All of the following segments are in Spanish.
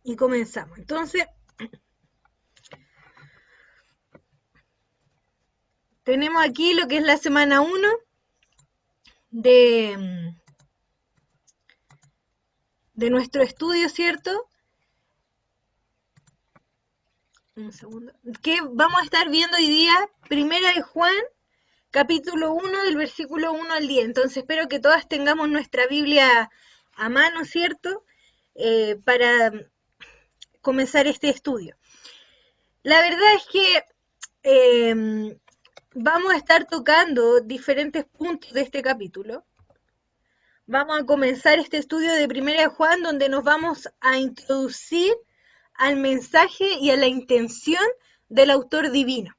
y comenzamos. Entonces, tenemos aquí lo que es la semana 1 de, de nuestro estudio, ¿cierto? Un segundo. Que vamos a estar viendo hoy día, Primera de Juan, capítulo 1, del versículo 1 al 10. Entonces, espero que todas tengamos nuestra Biblia a mano, ¿cierto? Para comenzar este estudio. La verdad es que vamos a estar tocando diferentes puntos de este capítulo. Vamos a comenzar este estudio de Primera de Juan, donde nos vamos a introducir al mensaje y a la intención del autor divino,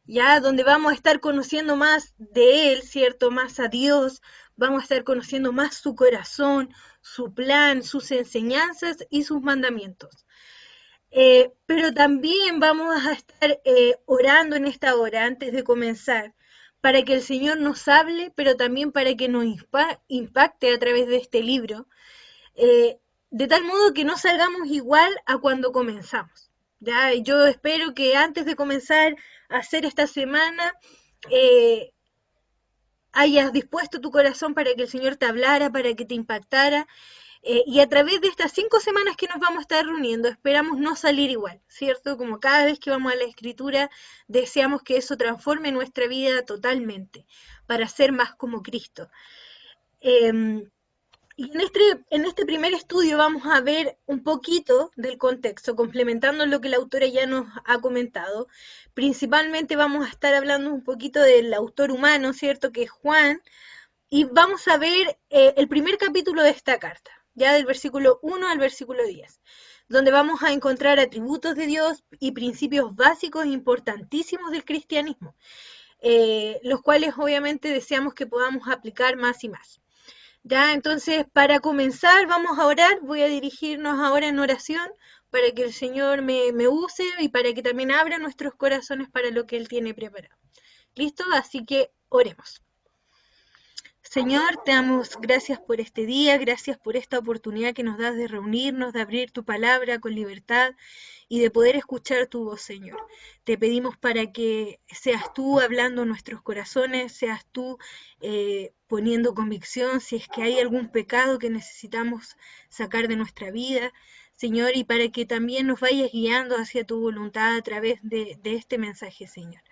ya donde vamos a estar conociendo más de él, ¿cierto? Más a Dios, vamos a estar conociendo más su corazón, su plan, sus enseñanzas y sus mandamientos. Pero también vamos a estar orando en esta hora antes de comenzar para que el Señor nos hable, pero también para que nos impacte a través de este libro, eh, de tal modo que no salgamos igual a cuando comenzamos. ¿Ya? Yo espero que antes de comenzar a hacer esta semana, eh, hayas dispuesto tu corazón para que el Señor te hablara, para que te impactara, y a través de estas 5 semanas que nos vamos a estar reuniendo, esperamos no salir igual, ¿cierto? Como cada vez que vamos a la escritura, deseamos que eso transforme nuestra vida totalmente, para ser más como Cristo. Eh, y en este primer estudio vamos a ver un poquito del contexto, complementando lo que la autora ya nos ha comentado. Principalmente vamos a estar hablando un poquito del autor humano, ¿cierto? Que es Juan, y vamos a ver el primer capítulo de esta carta, ya del versículo 1 al versículo 10, donde vamos a encontrar atributos de Dios y principios básicos importantísimos del cristianismo, los cuales obviamente deseamos que podamos aplicar más y más. Ya, entonces, para comenzar, vamos a orar, voy a dirigirnos ahora en oración para que el Señor me use y para que también abra nuestros corazones para lo que Él tiene preparado. ¿Listo? Así que oremos. Señor, te damos gracias por este día, gracias por esta oportunidad que nos das de reunirnos, de abrir tu palabra con libertad y de poder escuchar tu voz, Señor. Te pedimos para que seas tú hablando en nuestros corazones, seas tú poniendo convicción si es que hay algún pecado que necesitamos sacar de nuestra vida, Señor, y para que también nos vayas guiando hacia tu voluntad a través de este mensaje, Señor.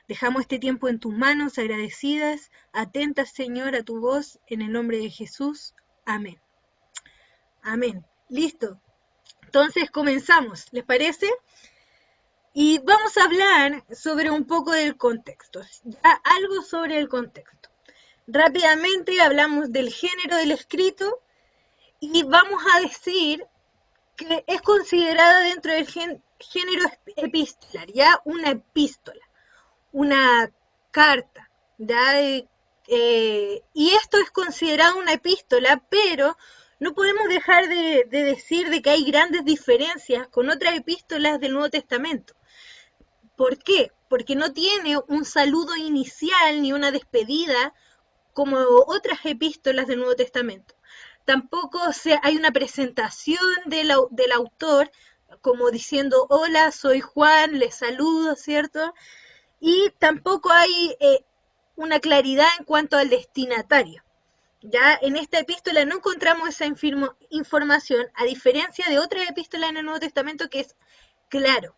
Dejamos este tiempo en tus manos, agradecidas, atentas, Señor, a tu voz, en el nombre de Jesús. Amén. Amén. Listo. Entonces comenzamos, ¿les parece? Y vamos a hablar sobre un poco del contexto, ya algo sobre el contexto. Rápidamente hablamos del género del escrito y vamos a decir que es considerada dentro del género epistolar, ya una epístola, una carta, ¿ya? Y esto es considerado una epístola, pero no podemos dejar de decir de que hay grandes diferencias con otras epístolas del Nuevo Testamento. ¿Por qué? Porque no tiene un saludo inicial ni una despedida como otras epístolas del Nuevo Testamento. Tampoco hay una presentación del autor como diciendo, hola, soy Juan, les saludo, ¿cierto? Y tampoco hay una claridad en cuanto al destinatario. Ya en esta epístola no encontramos esa información, a diferencia de otras epístolas en el Nuevo Testamento que es claro.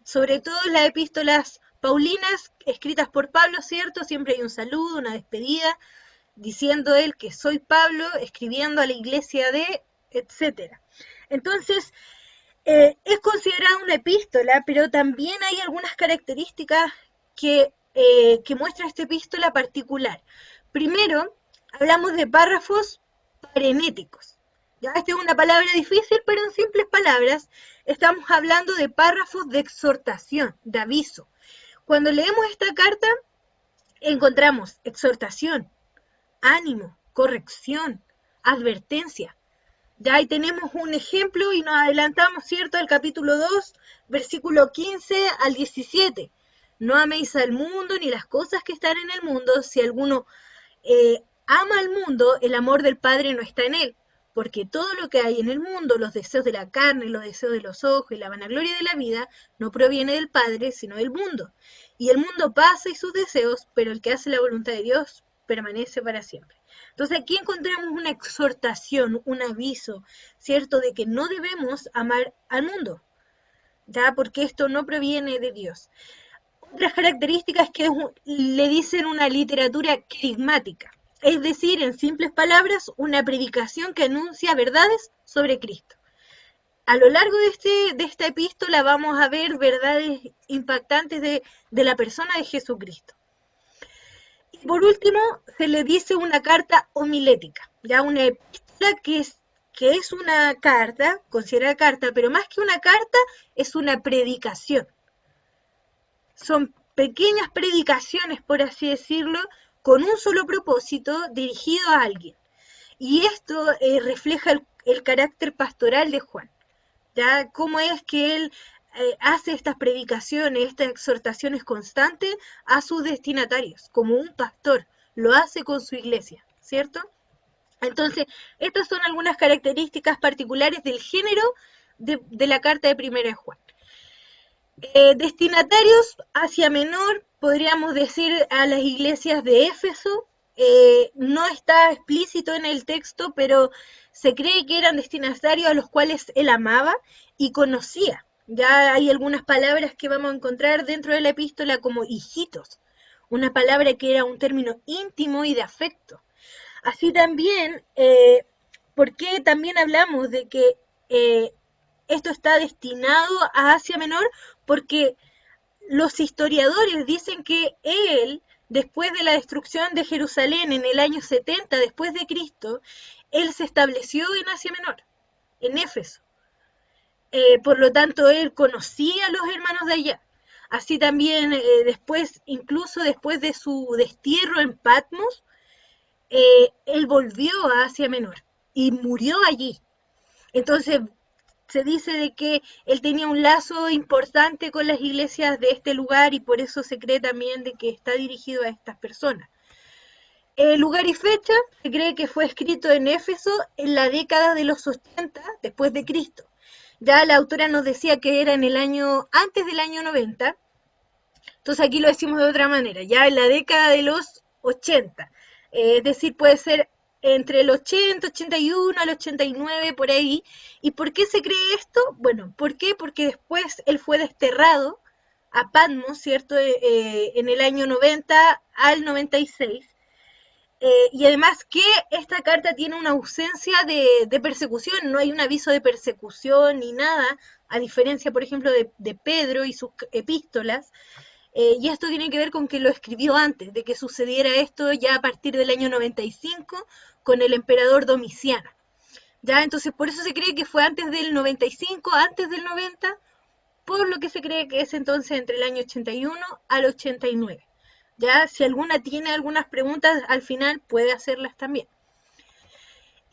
Sobre todo las epístolas paulinas escritas por Pablo, ¿cierto? Siempre hay un saludo, una despedida, diciendo él que soy Pablo, escribiendo a la iglesia de, etcétera. Entonces, es considerada una epístola, pero también hay algunas características que muestra esta epístola particular. Primero, hablamos de párrafos parenéticos. Ya, esta es una palabra difícil, pero en simples palabras, estamos hablando de párrafos de exhortación, de aviso. Cuando leemos esta carta, encontramos exhortación, ánimo, corrección, advertencia. Ya ahí tenemos un ejemplo y nos adelantamos, ¿cierto?, al capítulo 2, versículo 15 al 17. No améis al mundo ni las cosas que están en el mundo. Si alguno ama al mundo, el amor del Padre no está en él. porque todo lo que hay en el mundo, los deseos de la carne, los deseos de los ojos y la vanagloria de la vida, no proviene del Padre, sino del mundo. Y el mundo pasa y sus deseos, pero el que hace la voluntad de Dios permanece para siempre. Entonces aquí encontramos una exhortación, un aviso, ¿cierto?, de que no debemos amar al mundo, ¿ya? Porque esto no proviene de Dios. Otras características que le dicen una literatura querigmática, es decir, en simples palabras, una predicación que anuncia verdades sobre Cristo. A lo largo de esta epístola vamos a ver verdades impactantes de la persona de Jesucristo. Y por último, se le dice una carta homilética, ya una epístola que es una carta, considerada carta, pero más que una carta, es una predicación. Son pequeñas predicaciones, por así decirlo, con un solo propósito dirigido a alguien. Y esto refleja el carácter pastoral de Juan. ¿Ya? Cómo es que él hace estas predicaciones, estas exhortaciones constantes a sus destinatarios, como un pastor, lo hace con su iglesia, ¿cierto? Entonces, estas son algunas características particulares del género de la carta de Primera de Juan. Destinatarios Asia Menor, podríamos decir a las iglesias de Éfeso, no está explícito en el texto, pero se cree que eran destinatarios a los cuales él amaba y conocía. Ya hay algunas palabras que vamos a encontrar dentro de la epístola como hijitos, una palabra que era un término íntimo y de afecto. Así también, ¿por qué también hablamos de que esto está destinado a Asia Menor? Porque los historiadores dicen que él, después de la destrucción de Jerusalén en el año 70 después de Cristo, él se estableció en Asia Menor, en Éfeso. Por lo tanto, él conocía a los hermanos de allá. Así también después, incluso después de su destierro en Patmos, él volvió a Asia Menor y murió allí. Entonces, se dice de que él tenía un lazo importante con las iglesias de este lugar y por eso se cree también de que está dirigido a estas personas. Lugar y fecha, se cree que fue escrito en Éfeso en la década de los 80 después de Cristo. Ya la autora nos decía que era en el año, antes del año 90, entonces aquí lo decimos de otra manera, ya en la década de los 80, es decir, puede ser entre el 80, 81 al 89, por ahí. ¿Y por qué se cree esto? Bueno, ¿por qué? Porque después él fue desterrado a Patmos, ¿cierto? En el año 90 al 96. Y además que esta carta tiene una ausencia de persecución, no hay un aviso de persecución ni nada, a diferencia, por ejemplo, de Pedro y sus epístolas. Y esto tiene que ver con que lo escribió antes de que sucediera esto, ya a partir del año 95 con el emperador Domiciano. Ya, entonces por eso se cree que fue antes del 95, antes del 90, por lo que se cree que es entonces entre el año 81 al 89. Ya, si alguna tiene algunas preguntas al final puede hacerlas también.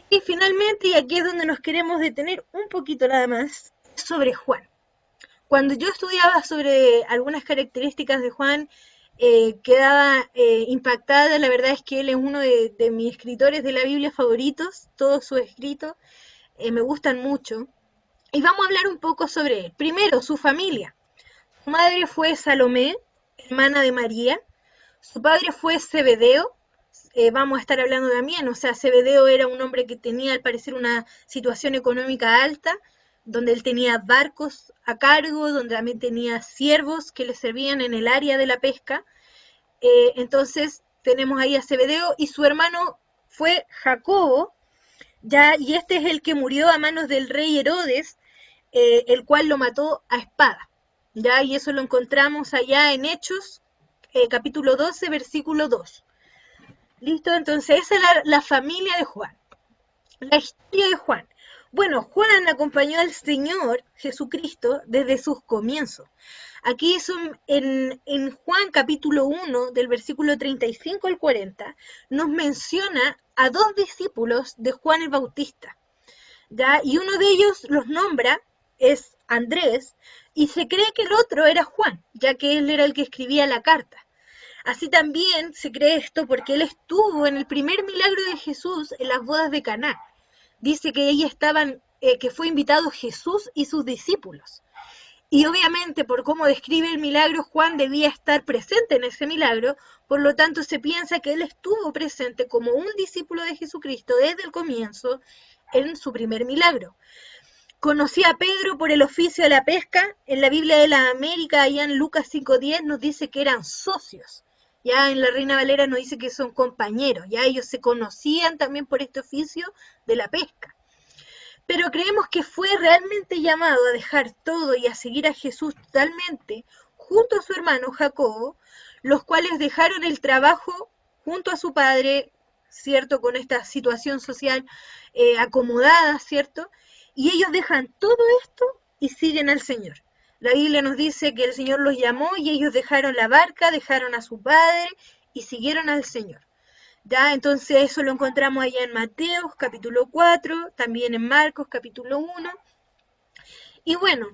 Y finalmente, y aquí es donde nos queremos detener un poquito nada más, sobre Juan. Cuando yo estudiaba sobre algunas características de Juan, quedaba impactada. La verdad es que él es uno de mis escritores de la Biblia favoritos, todos sus escritos me gustan mucho. Y vamos a hablar un poco sobre él. Primero, su familia. Su madre fue Salomé, hermana de María. Su padre fue Zebedeo. Vamos a estar hablando también, o sea, Zebedeo era un hombre que tenía al parecer una situación económica alta, donde él tenía barcos a cargo, donde también tenía siervos que le servían en el área de la pesca. Entonces tenemos ahí a Zebedeo y su hermano fue Jacobo, ya, y este es el que murió a manos del rey Herodes, el cual lo mató a espada. Ya, y eso lo encontramos allá en Hechos, capítulo 12, versículo 2. ¿Listo? Entonces esa es la familia de Juan. La historia de Juan. Bueno, Juan acompañó al Señor Jesucristo desde sus comienzos. Aquí en Juan capítulo 1, del versículo 35 al 40, nos menciona a dos discípulos de Juan el Bautista. ¿Ya? Y uno de ellos los nombra, es Andrés, y se cree que el otro era Juan, ya que él era el que escribía la carta. Así también se cree esto porque él estuvo en el primer milagro de Jesús en las bodas de Caná. dice que ahí estaban, que fue invitado Jesús y sus discípulos. Y obviamente, por cómo describe el milagro, Juan debía estar presente en ese milagro, por lo tanto se piensa que él estuvo presente como un discípulo de Jesucristo desde el comienzo en su primer milagro. Conocí a Pedro por el oficio de la pesca. En la Biblia de la América, allá en Lucas 5:10, nos dice que eran socios. Ya en la Reina Valera nos dice que son compañeros. Ya ellos se conocían también por este oficio de la pesca. Pero creemos que fue realmente llamado a dejar todo y a seguir a Jesús totalmente, junto a su hermano Jacobo, los cuales dejaron el trabajo junto a su padre, ¿cierto? Con esta situación social acomodada, ¿cierto? Y ellos dejan todo esto y siguen al Señor. La Biblia nos dice que el Señor los llamó y ellos dejaron la barca, dejaron a su padre y siguieron al Señor. ¿Ya? Entonces eso lo encontramos allá en Mateo capítulo 4, también en Marcos capítulo 1. Y bueno,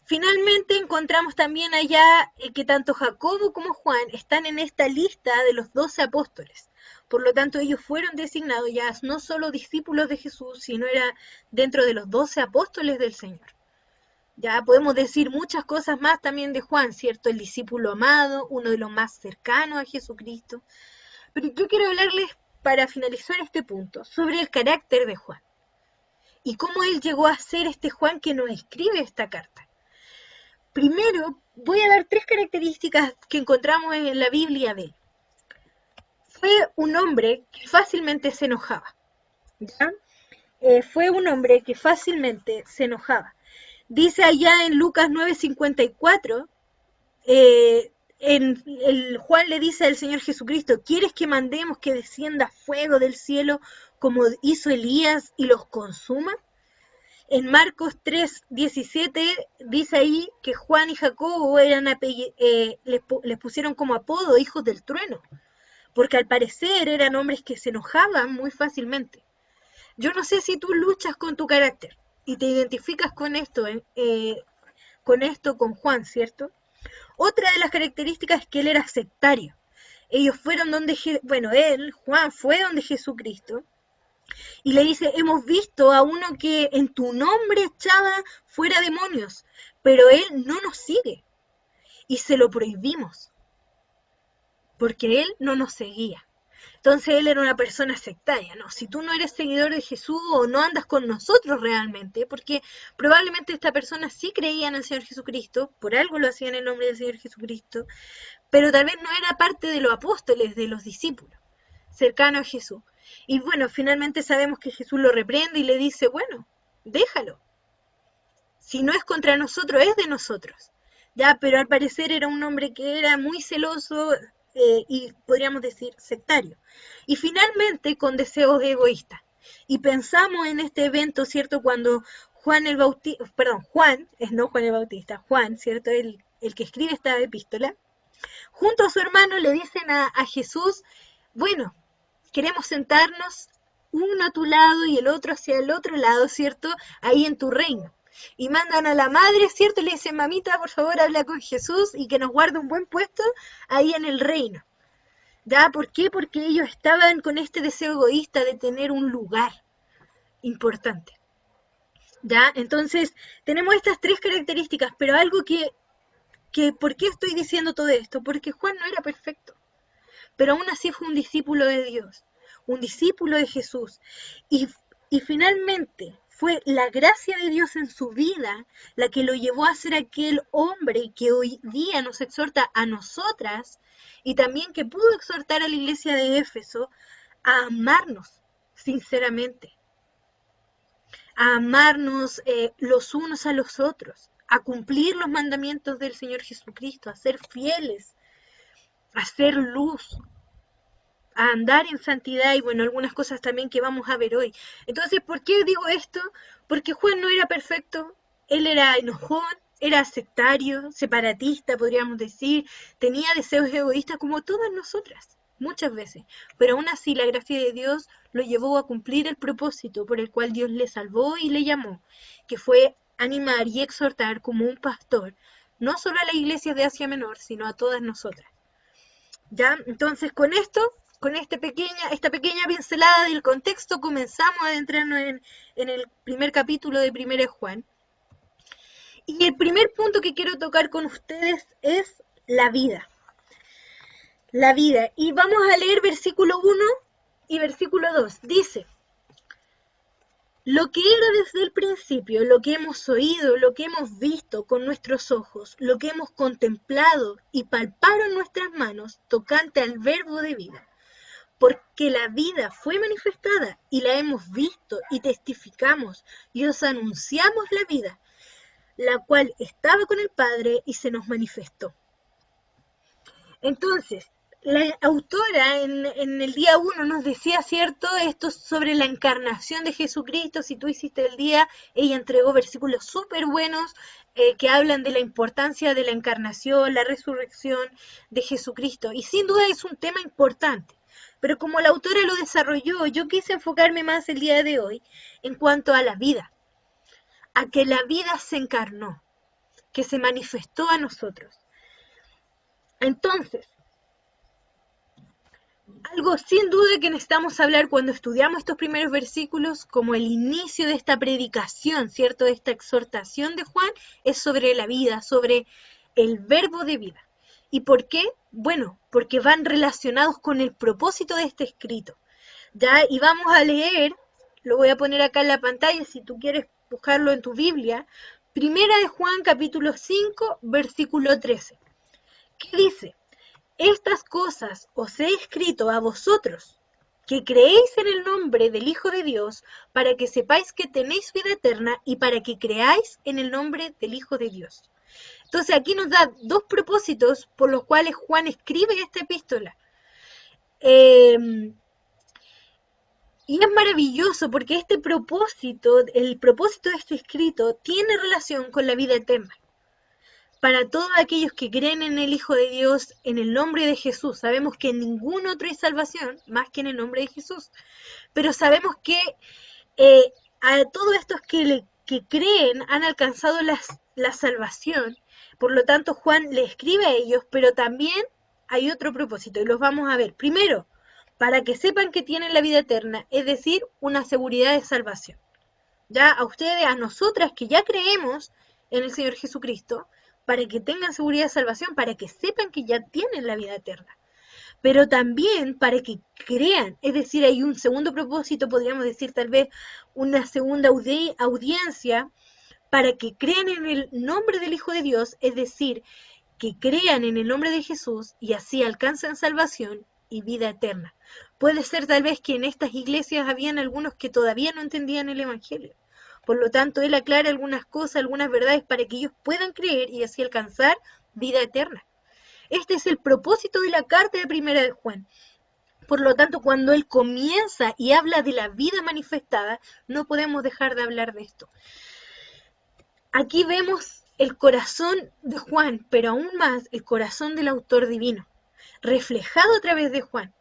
finalmente encontramos también allá que tanto Jacobo como Juan están en esta lista de los 12 apóstoles. Por lo tanto, ellos fueron designados ya no solo discípulos de Jesús, sino era dentro de los 12 apóstoles del Señor. Ya podemos decir muchas cosas más también de Juan, ¿cierto? El discípulo amado, uno de los más cercanos a Jesucristo. Pero yo quiero hablarles, para finalizar este punto, sobre el carácter de Juan y cómo él llegó a ser este Juan que nos escribe esta carta. Primero, voy a dar 3 características que encontramos en la Biblia de él. Fue un hombre que fácilmente se enojaba, ¿ya? Fue un hombre que fácilmente se enojaba. Dice allá en Lucas 9:54, Juan le dice al Señor Jesucristo, ¿quieres que mandemos que descienda fuego del cielo como hizo Elías y los consuma? En Marcos 3:17 dice ahí que Juan y Jacobo les pusieron como apodo hijos del trueno, porque al parecer eran hombres que se enojaban muy fácilmente. Yo no sé si tú luchas con tu carácter y te identificas con Juan, ¿cierto? Otra de las características es que él era sectario. Ellos fueron Juan fue donde Jesucristo y le dice, hemos visto a uno que en tu nombre echaba fuera demonios, pero él no nos sigue y se lo prohibimos porque él no nos seguía. Entonces él era una persona sectaria, ¿no? Si tú no eres seguidor de Jesús o no andas con nosotros realmente, porque probablemente esta persona sí creía en el Señor Jesucristo, por algo lo hacía en el nombre del Señor Jesucristo, pero tal vez no era parte de los apóstoles, de los discípulos, cercanos a Jesús. Y bueno, finalmente sabemos que Jesús lo reprende y le dice, bueno, déjalo. Si no es contra nosotros, es de nosotros. Ya, pero al parecer era un hombre que era muy celoso y podríamos decir sectario. Y finalmente con deseos egoístas. Y pensamos en este evento, ¿cierto? Cuando Juan el Bautista, perdón, Juan, es no Juan el Bautista, Juan, ¿cierto? El que escribe esta epístola, junto a su hermano le dicen a Jesús, bueno, queremos sentarnos uno a tu lado y el otro hacia el otro lado, ¿cierto? Ahí en tu reino. Y mandan a la madre, ¿cierto? Y le dicen, mamita, por favor, habla con Jesús y que nos guarde un buen puesto ahí en el reino. ¿Ya? ¿Por qué? Porque ellos estaban con este deseo egoísta de tener un lugar importante. ¿Ya? Entonces, tenemos estas 3 características, pero algo ¿por qué estoy diciendo todo esto? Porque Juan no era perfecto, pero aún así fue un discípulo de Dios, un discípulo de Jesús. Y, y finalmente fue la gracia de Dios en su vida la que lo llevó a ser aquel hombre que hoy día nos exhorta a nosotras y también que pudo exhortar a la iglesia de Éfeso a amarnos sinceramente, a amarnos los unos a los otros, a cumplir los mandamientos del Señor Jesucristo, a ser fieles, a ser luz, a andar en santidad y bueno, algunas cosas también que vamos a ver hoy. Entonces, ¿por qué digo esto? Porque Juan no era perfecto, él era enojón, era sectario, separatista, podríamos decir, tenía deseos egoístas como todas nosotras, muchas veces, pero aún así la gracia de Dios lo llevó a cumplir el propósito por el cual Dios le salvó y le llamó, que fue animar y exhortar como un pastor, no solo a la iglesia de Asia Menor, sino a todas nosotras. ¿Ya? Entonces, con esto con esta pequeña pincelada del contexto, comenzamos a adentrarnos en el primer capítulo de Primera de Juan. Y el primer punto que quiero tocar con ustedes es la vida. La vida. Y vamos a leer versículo 1 y versículo 2. Dice: lo que era desde el principio, lo que hemos oído, lo que hemos visto con nuestros ojos, lo que hemos contemplado y palparon nuestras manos tocante al verbo de vida. Porque la vida fue manifestada y la hemos visto y testificamos y os anunciamos la vida, la cual estaba con el Padre y se nos manifestó. Entonces, la autora en el día 1 nos decía, ¿cierto?, esto sobre la encarnación de Jesucristo. Si tú hiciste el día, ella entregó versículos súper buenos que hablan de la importancia de la encarnación, la resurrección de Jesucristo. Y sin duda es un tema importante. Pero como la autora lo desarrolló, yo quise enfocarme más el día de hoy en cuanto a la vida, a que la vida se encarnó, que se manifestó a nosotros. Entonces, algo sin duda que necesitamos hablar cuando estudiamos estos primeros versículos, como el inicio de esta predicación, ¿cierto? De esta exhortación de Juan, es sobre la vida, sobre el verbo de vida. ¿Y por qué? Bueno, porque van relacionados con el propósito de este escrito. ¿Ya? Y vamos a leer, lo voy a poner acá en la pantalla si tú quieres buscarlo en tu Biblia, Primera de Juan capítulo 5, versículo 13. ¿Qué dice? Estas cosas os he escrito a vosotros, que creéis en el nombre del Hijo de Dios, para que sepáis que tenéis vida eterna y para que creáis en el nombre del Hijo de Dios. Entonces aquí nos da dos propósitos por los cuales Juan escribe esta epístola. Y es maravilloso porque este propósito, el propósito de este escrito, tiene relación con la vida eterna. Para todos aquellos que creen en el Hijo de Dios, en el nombre de Jesús. Sabemos que en ningún otro hay salvación más que en el nombre de Jesús. Pero sabemos que a todos estos que creen han alcanzado la salvación. Por lo tanto, Juan le escribe a ellos, pero también hay otro propósito y los vamos a ver. Primero, para que sepan que tienen la vida eterna, es decir, una seguridad de salvación. Ya a ustedes, a nosotras que ya creemos en el Señor Jesucristo, para que tengan seguridad de salvación, para que sepan que ya tienen la vida eterna, pero también para que crean, es decir, hay un segundo propósito, podríamos decir tal vez una segunda audiencia, para que crean en el nombre del Hijo de Dios, es decir, que crean en el nombre de Jesús y así alcanzan salvación y vida eterna. Puede ser tal vez que en estas iglesias habían algunos que todavía no entendían el Evangelio. Por lo tanto, él aclara algunas cosas, algunas verdades para que ellos puedan creer y así alcanzar vida eterna. Este es el propósito de la carta de Primera de Juan. Por lo tanto, cuando él comienza y habla de la vida manifestada, no podemos dejar de hablar de esto. Aquí vemos el corazón de Juan, pero aún más el corazón del autor divino, reflejado a través de Juan.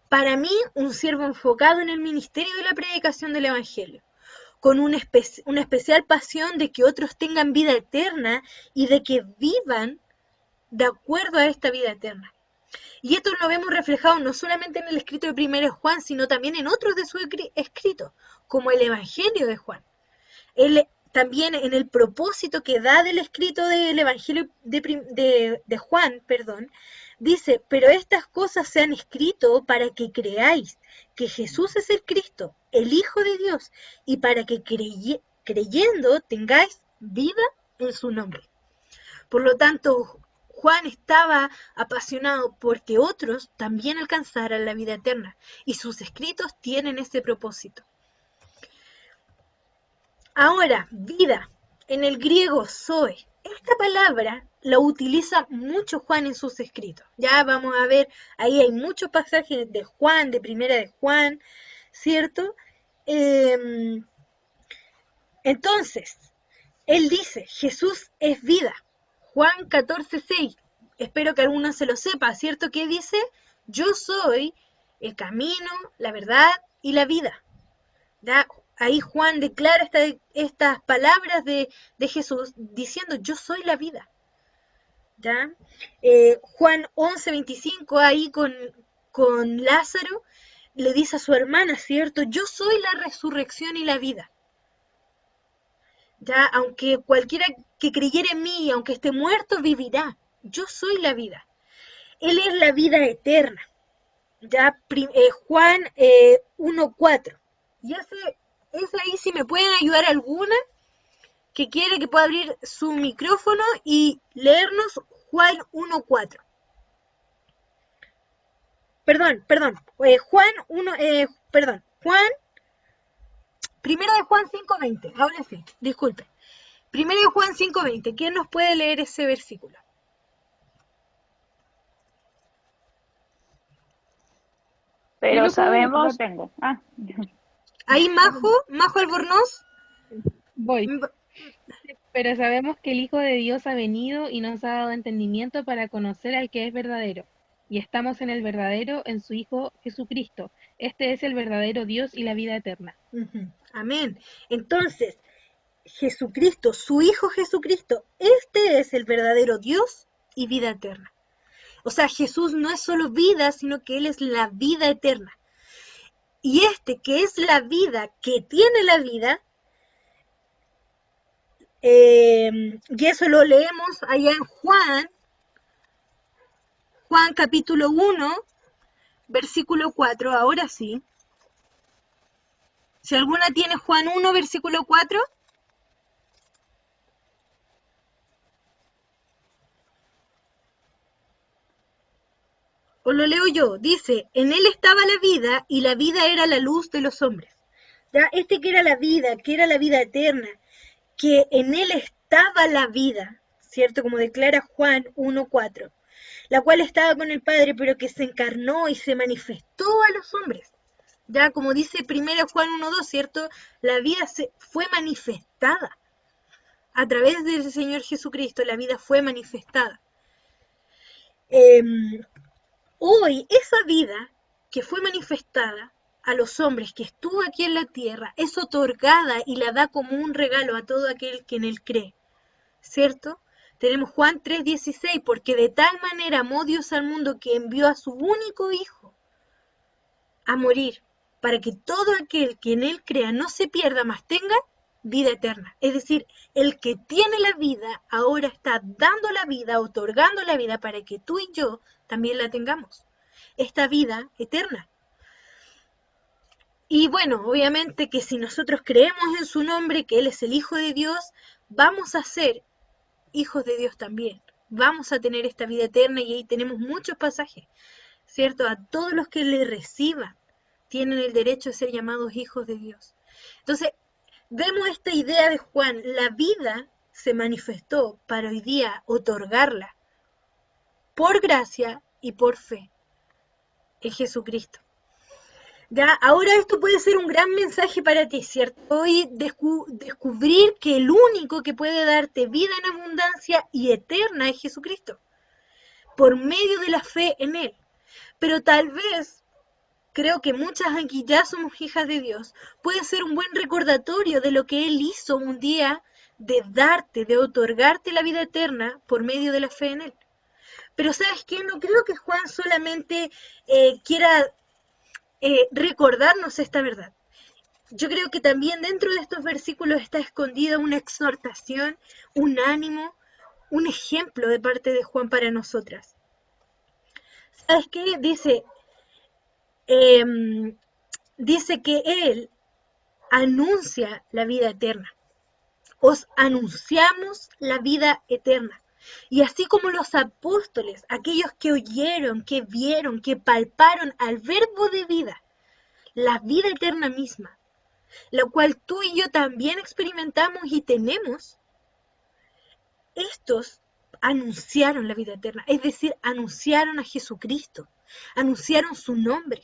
Para mí, un siervo enfocado en el ministerio de la predicación del Evangelio, con una especial pasión de que otros tengan vida eterna y de que vivan de acuerdo a esta vida eterna. Y esto lo vemos reflejado no solamente en el escrito de Primero Juan, sino también en otros de sus escritos, como el Evangelio de Juan. Él también en el propósito que da del escrito del Evangelio de Juan, dice, pero estas cosas se han escrito para que creáis que Jesús es el Cristo, el Hijo de Dios, y para que creyendo tengáis vida en su nombre. Por lo tanto, Juan estaba apasionado porque otros también alcanzaran la vida eterna, y sus escritos tienen ese propósito. Ahora, vida, en el griego zoe. Esta palabra la utiliza mucho Juan en sus escritos. Ya vamos a ver, ahí hay muchos pasajes de Juan, de Primera de Juan, ¿cierto? Entonces, él dice, Jesús es vida. Juan 14:6. Espero que alguno se lo sepa, ¿cierto? Que dice, yo soy el camino, la verdad y la vida. ¿Ya? Ahí Juan declara estas palabras de Jesús diciendo, yo soy la vida. ¿Ya? Juan 11:25, ahí con Lázaro, le dice a su hermana, ¿cierto? Yo soy la resurrección y la vida. Ya, aunque cualquiera que creyera en mí, aunque esté muerto, vivirá. Yo soy la vida. Él es la vida eterna. Ya, Juan 1:4. Y ese ahí, si me pueden ayudar alguna que quiere que pueda abrir su micrófono y leernos Juan 1:4. Perdón, Juan 1, Juan, primero de Juan 5:20, ahora sí, disculpe. Primero de Juan 5:20, ¿quién nos puede leer ese versículo? Yo Pero lo puedo, sabemos, tengo. Ahí Majo Albornoz. voy. Pero sabemos que el Hijo de Dios ha venido y nos ha dado entendimiento para conocer al que es verdadero. Y estamos en el verdadero, en su Hijo Jesucristo. Este es el verdadero Dios y la vida eterna. Amén. Entonces, Jesucristo, su Hijo Jesucristo, este es el verdadero Dios y vida eterna. O sea, Jesús no es solo vida, sino que Él es la vida eterna. Y este que es la vida, que tiene la vida, y eso lo leemos allá en Juan capítulo 1, versículo 4, ahora sí. Si alguna tiene Juan 1, versículo 4. Os lo leo yo. Dice, en él estaba la vida y la vida era la luz de los hombres. Ya, que era la vida, que era la vida eterna, que en él estaba la vida, ¿cierto? Como declara Juan 1:4, la cual estaba con el Padre, pero que se encarnó y se manifestó a los hombres. Ya, como dice 1 Juan 1:2, ¿cierto? La vida fue manifestada. A través del Señor Jesucristo, la vida fue manifestada. Hoy, esa vida que fue manifestada a los hombres, que estuvo aquí en la tierra, es otorgada y la da como un regalo a todo aquel que en él cree. ¿Cierto? Tenemos Juan 3:16, porque de tal manera amó Dios al mundo que envió a su único Hijo a morir, para que todo aquel que en él crea no se pierda, mas tenga vida eterna. Es decir, el que tiene la vida ahora está dando la vida, otorgando la vida para que tú y yo también la tengamos. Esta vida eterna. Y bueno, obviamente que si nosotros creemos en su nombre, que Él es el Hijo de Dios, vamos a ser hijos de Dios también. Vamos a tener esta vida eterna y ahí tenemos muchos pasajes, ¿cierto? A todos los que le reciban tienen el derecho de ser llamados hijos de Dios. Entonces, vemos esta idea de Juan, la vida se manifestó para hoy día otorgarla por gracia y por fe en Jesucristo. Ya, ahora esto puede ser un gran mensaje para ti, ¿cierto? Hoy descubrir que el único que puede darte vida en abundancia y eterna es Jesucristo, por medio de la fe en Él. Pero tal vez, creo que muchas aquí ya somos hijas de Dios, puede ser un buen recordatorio de lo que Él hizo un día de darte, de otorgarte la vida eterna por medio de la fe en Él. Pero ¿sabes qué? No creo que Juan solamente quiera recordarnos esta verdad. Yo creo que también dentro de estos versículos está escondida una exhortación, un ánimo, un ejemplo de parte de Juan para nosotras. ¿Sabes qué? Dice que Él anuncia la vida eterna. Os anunciamos la vida eterna. Y así como los apóstoles, aquellos que oyeron, que vieron, que palparon al verbo de vida, la vida eterna misma, la cual tú y yo también experimentamos y tenemos, estos anunciaron la vida eterna, es decir, anunciaron a Jesucristo, anunciaron su nombre,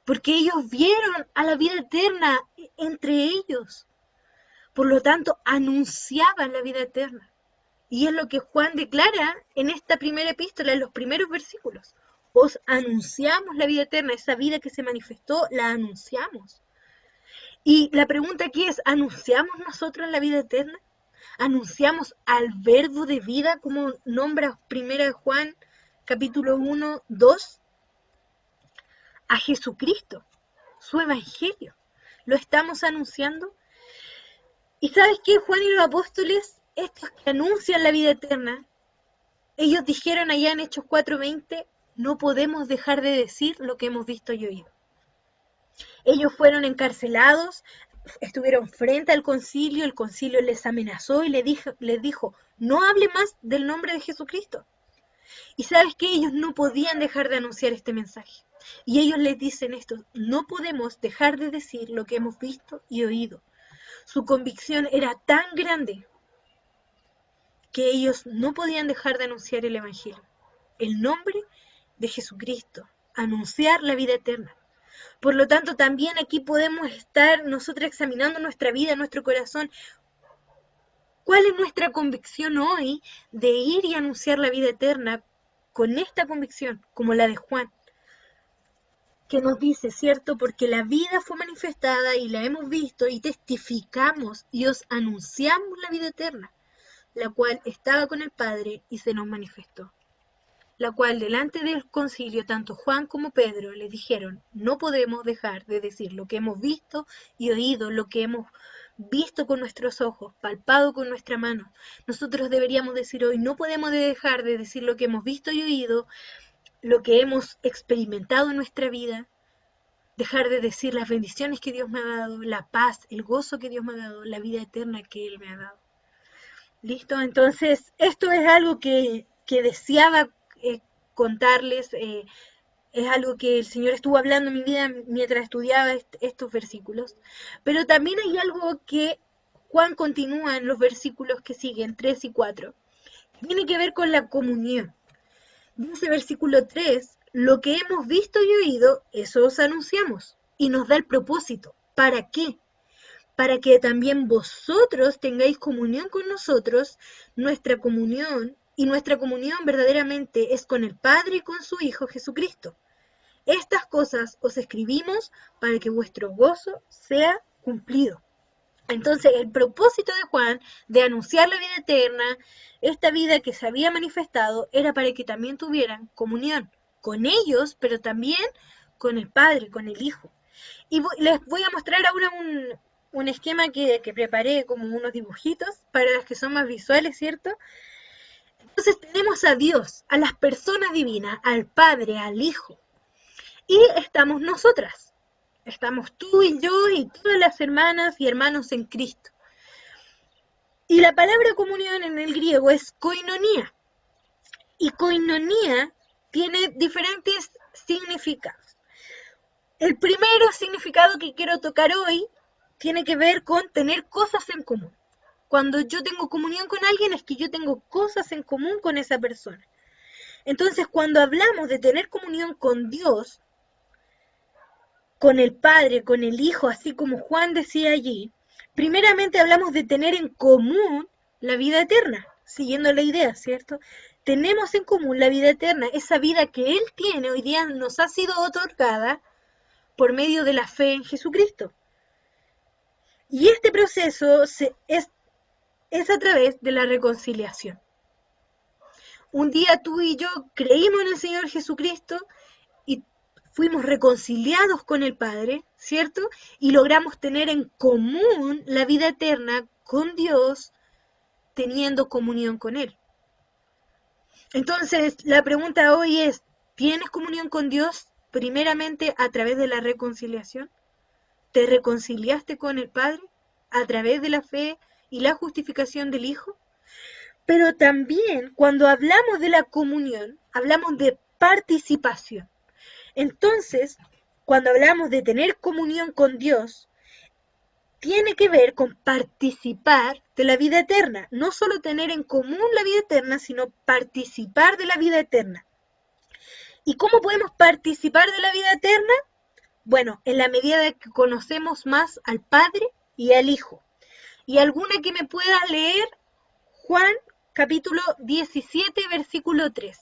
porque ellos vieron a la vida eterna entre ellos, por lo tanto, anunciaban la vida eterna. Y es lo que Juan declara en esta primera epístola, en los primeros versículos. Os anunciamos la vida eterna, esa vida que se manifestó, la anunciamos. Y la pregunta aquí es, ¿anunciamos nosotros la vida eterna? ¿Anunciamos al verbo de vida como nombra primera de Juan capítulo 1, 2? a Jesucristo, su evangelio. Lo estamos anunciando. ¿Y sabes qué, Juan y los apóstoles, estos que anuncian la vida eterna, ellos dijeron allá en Hechos 4:20, no podemos dejar de decir lo que hemos visto y oído? Ellos fueron encarcelados, estuvieron frente al concilio, el concilio les amenazó y les dijo, no hable más del nombre de Jesucristo. Y sabes que ellos no podían dejar de anunciar este mensaje. Y ellos les dicen esto, no podemos dejar de decir lo que hemos visto y oído. Su convicción era tan grande que ellos no podían dejar de anunciar el Evangelio, el nombre de Jesucristo, anunciar la vida eterna. Por lo tanto, también aquí podemos estar nosotros examinando nuestra vida, nuestro corazón. ¿Cuál es nuestra convicción hoy de ir y anunciar la vida eterna con esta convicción, como la de Juan? Que nos dice, ¿cierto? Porque la vida fue manifestada y la hemos visto y testificamos y os anunciamos la vida eterna, la cual estaba con el Padre y se nos manifestó. La cual delante del concilio tanto Juan como Pedro le dijeron, no podemos dejar de decir lo que hemos visto y oído, lo que hemos visto con nuestros ojos, palpado con nuestra mano. Nosotros deberíamos decir hoy, no podemos dejar de decir lo que hemos visto y oído, lo que hemos experimentado en nuestra vida, dejar de decir las bendiciones que Dios me ha dado, la paz, el gozo que Dios me ha dado, la vida eterna que Él me ha dado. ¿Listo? Entonces, esto es algo que deseaba contarles, es algo que el Señor estuvo hablando en mi vida mientras estudiaba estos versículos, pero también hay algo que Juan continúa en los versículos que siguen, 3 y 4, tiene que ver con la comunión. Dice versículo 3, lo que hemos visto y oído, eso os anunciamos, y nos da el propósito. ¿Para qué? Para que también vosotros tengáis comunión con nosotros, nuestra comunión verdaderamente es con el Padre y con su Hijo Jesucristo. Estas cosas os escribimos para que vuestro gozo sea cumplido. Entonces, el propósito de Juan de anunciar la vida eterna, esta vida que se había manifestado, era para que también tuvieran comunión con ellos, pero también con el Padre, con el Hijo. Y les voy a mostrar ahora un esquema que preparé, como unos dibujitos, para las que son más visuales, ¿cierto? Entonces tenemos a Dios, a las personas divinas, al Padre, al Hijo, y estamos nosotras. Estamos tú y yo y todas las hermanas y hermanos en Cristo. Y la palabra comunión en el griego es koinonía. Y koinonía tiene diferentes significados. El primero significado que quiero tocar hoy tiene que ver con tener cosas en común. Cuando yo tengo comunión con alguien es que yo tengo cosas en común con esa persona. Entonces, cuando hablamos de tener comunión con Dios, con el Padre, con el Hijo, así como Juan decía allí, primeramente hablamos de tener en común la vida eterna, siguiendo la idea, ¿cierto? Tenemos en común la vida eterna, esa vida que Él tiene hoy día nos ha sido otorgada por medio de la fe en Jesucristo. Y este proceso es a través de la reconciliación. Un día tú y yo creímos en el Señor Jesucristo y fuimos reconciliados con el Padre, ¿cierto? Y logramos tener en común la vida eterna con Dios, teniendo comunión con Él. Entonces, la pregunta hoy es, ¿tienes comunión con Dios primeramente a través de la reconciliación? ¿Te reconciliaste con el Padre a través de la fe y la justificación del Hijo? Pero también cuando hablamos de la comunión, hablamos de participación. Entonces, cuando hablamos de tener comunión con Dios, tiene que ver con participar de la vida eterna. No solo tener en común la vida eterna, sino participar de la vida eterna. ¿Y cómo podemos participar de la vida eterna? Bueno, en la medida de que conocemos más al Padre y al Hijo. ¿Y alguna que me pueda leer? Juan capítulo 17, versículo 3.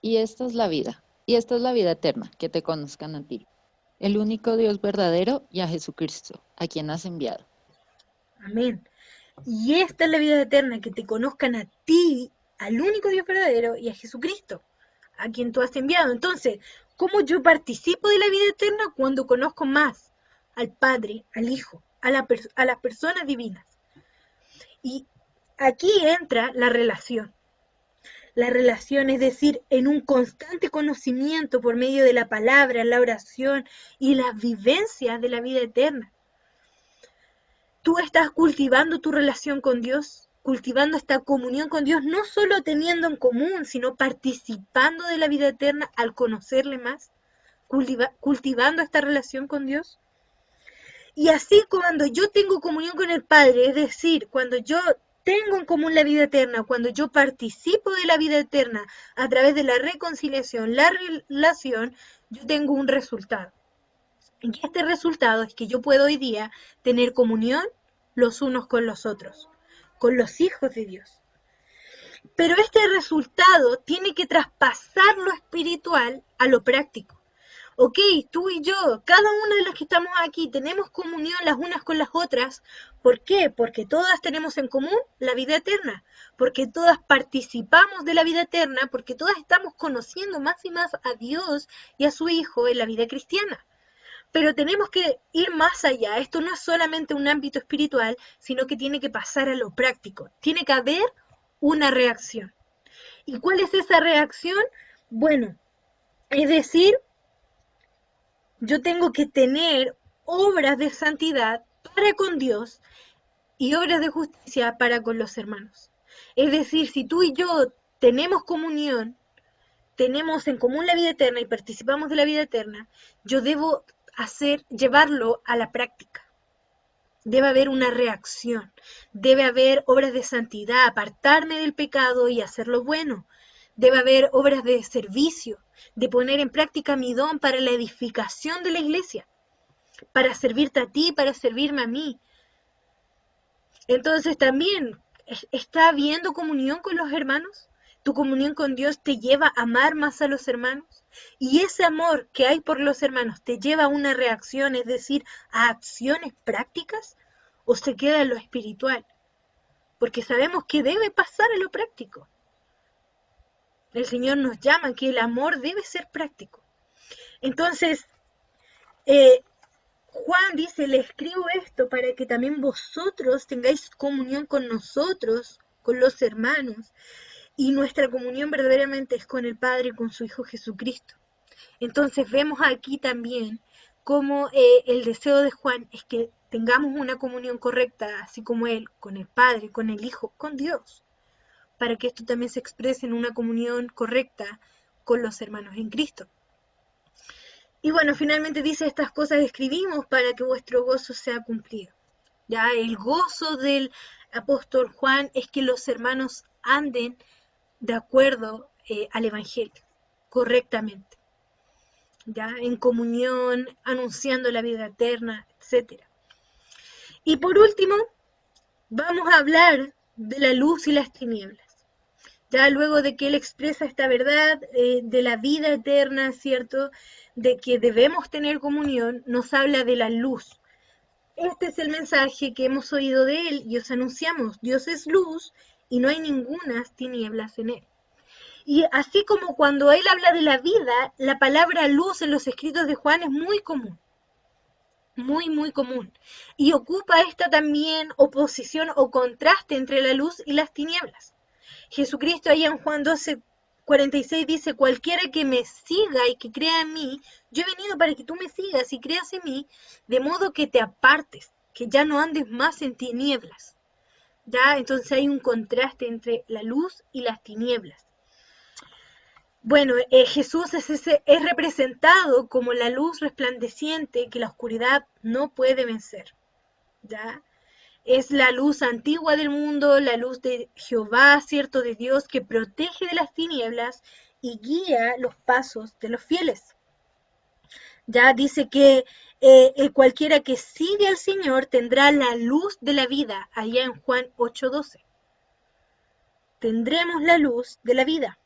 Y esta es la vida, y esta es la vida eterna, que te conozcan a ti, el único Dios verdadero, y a Jesucristo, a quien has enviado. Amén. Y esta es la vida eterna, que te conozcan a ti, al único Dios verdadero, y a Jesucristo, a quien tú has enviado. Entonces, ¿cómo yo participo de la vida eterna? Cuando conozco más al Padre, al Hijo, a las personas divinas. Y aquí entra la relación. La relación, es decir, en un constante conocimiento por medio de la palabra, la oración y las vivencias de la vida eterna. Tú estás cultivando tu relación con Dios, cultivando esta comunión con Dios, no solo teniendo en común, sino participando de la vida eterna al conocerle más, cultivando esta relación con Dios. Y así cuando yo tengo comunión con el Padre, es decir, cuando yo tengo en común la vida eterna, cuando yo participo de la vida eterna a través de la reconciliación, la relación, yo tengo un resultado. Y este resultado es que yo puedo hoy día tener comunión los unos con los otros, con los hijos de Dios. Pero este resultado tiene que traspasar lo espiritual a lo práctico. Ok, tú y yo, cada una de las que estamos aquí, tenemos comunión las unas con las otras. ¿Por qué? Porque todas tenemos en común la vida eterna, porque todas participamos de la vida eterna, porque todas estamos conociendo más y más a Dios y a su Hijo en la vida cristiana. Pero tenemos que ir más allá. Esto no es solamente un ámbito espiritual, sino que tiene que pasar a lo práctico. Tiene que haber una reacción. ¿Y cuál es esa reacción? Bueno, es decir, yo tengo que tener obras de santidad para con Dios y obras de justicia para con los hermanos. Es decir, si tú y yo tenemos comunión, tenemos en común la vida eterna y participamos de la vida eterna, yo debo llevarlo a la práctica. Debe haber una reacción, debe haber obras de santidad, apartarme del pecado y hacer lo bueno. Debe haber obras de servicio, de poner en práctica mi don para la edificación de la iglesia, para servirte a ti, para servirme a mí. Entonces también, ¿está habiendo comunión con los hermanos? ¿Tu comunión con Dios te lleva a amar más a los hermanos? Y ese amor que hay por los hermanos te lleva a una reacción, es decir, a acciones prácticas, o se queda en lo espiritual, porque sabemos que debe pasar a lo práctico. El Señor nos llama que el amor debe ser práctico. Entonces, Juan dice, le escribo esto para que también vosotros tengáis comunión con nosotros, con los hermanos, y nuestra comunión verdaderamente es con el Padre y con su Hijo Jesucristo. Entonces vemos aquí también cómo el deseo de Juan es que tengamos una comunión correcta, así como él, con el Padre, con el Hijo, con Dios, para que esto también se exprese en una comunión correcta con los hermanos en Cristo. Y bueno, finalmente dice, estas cosas escribimos para que vuestro gozo sea cumplido. Ya el gozo del apóstol Juan es que los hermanos anden de acuerdo al Evangelio, correctamente, ya en comunión, anunciando la vida eterna, etc. Y por último, vamos a hablar de la luz y las tinieblas. Ya luego de que él expresa esta verdad de la vida eterna, ¿cierto? De que debemos tener comunión, nos habla de la luz. Este es el mensaje que hemos oído de él y os anunciamos. Dios es luz y no hay ninguna tinieblas en él. Y así como cuando él habla de la vida, la palabra luz en los escritos de Juan es muy común. Muy, muy común. Y ocupa esta también oposición o contraste entre la luz y las tinieblas. Jesucristo ahí en Juan 12:46 dice, cualquiera que me siga y que crea en mí, yo he venido para que tú me sigas y creas en mí, de modo que te apartes, que ya no andes más en tinieblas. Ya, entonces hay un contraste entre la luz y las tinieblas. Bueno, Jesús es representado como la luz resplandeciente que la oscuridad no puede vencer. ¿Ya? Es la luz antigua del mundo, la luz de Jehová, cierto, de Dios, que protege de las tinieblas y guía los pasos de los fieles. Ya dice que cualquiera que sigue al Señor tendrá la luz de la vida, allá en Juan 8:12. Tendremos la luz de la vida.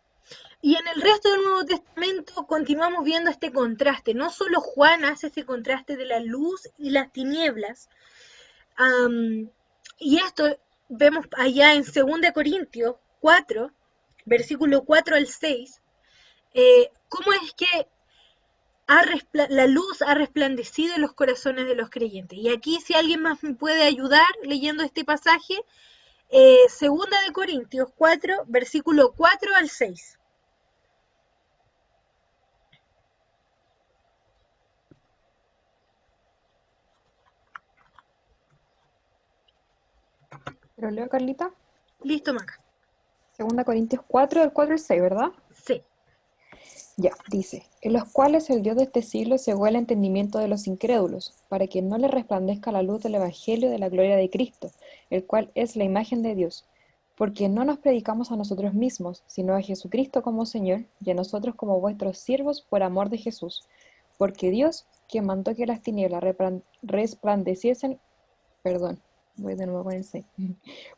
Y en el resto del Nuevo Testamento continuamos viendo este contraste. No solo Juan hace ese contraste de la luz y las tinieblas, y esto vemos allá en 2 Corintios 4, versículo 4 al 6, cómo es que la luz ha resplandecido en los corazones de los creyentes. Y aquí, si alguien más me puede ayudar leyendo este pasaje, 2 Corintios 4, versículo 4 al 6. ¿Lo leo, Carlita? Listo, Maca. 2 Corintios 4, del 4 al 6, ¿verdad? Sí. Ya, dice, en los cuales el Dios de este siglo cegó el entendimiento de los incrédulos, para que no les resplandezca la luz del Evangelio de la gloria de Cristo, el cual es la imagen de Dios. Porque no nos predicamos a nosotros mismos, sino a Jesucristo como Señor, y a nosotros como vuestros siervos por amor de Jesús. Porque Dios, que mandó que las tinieblas resplandeciesen, perdón, voy de nuevo con el 6.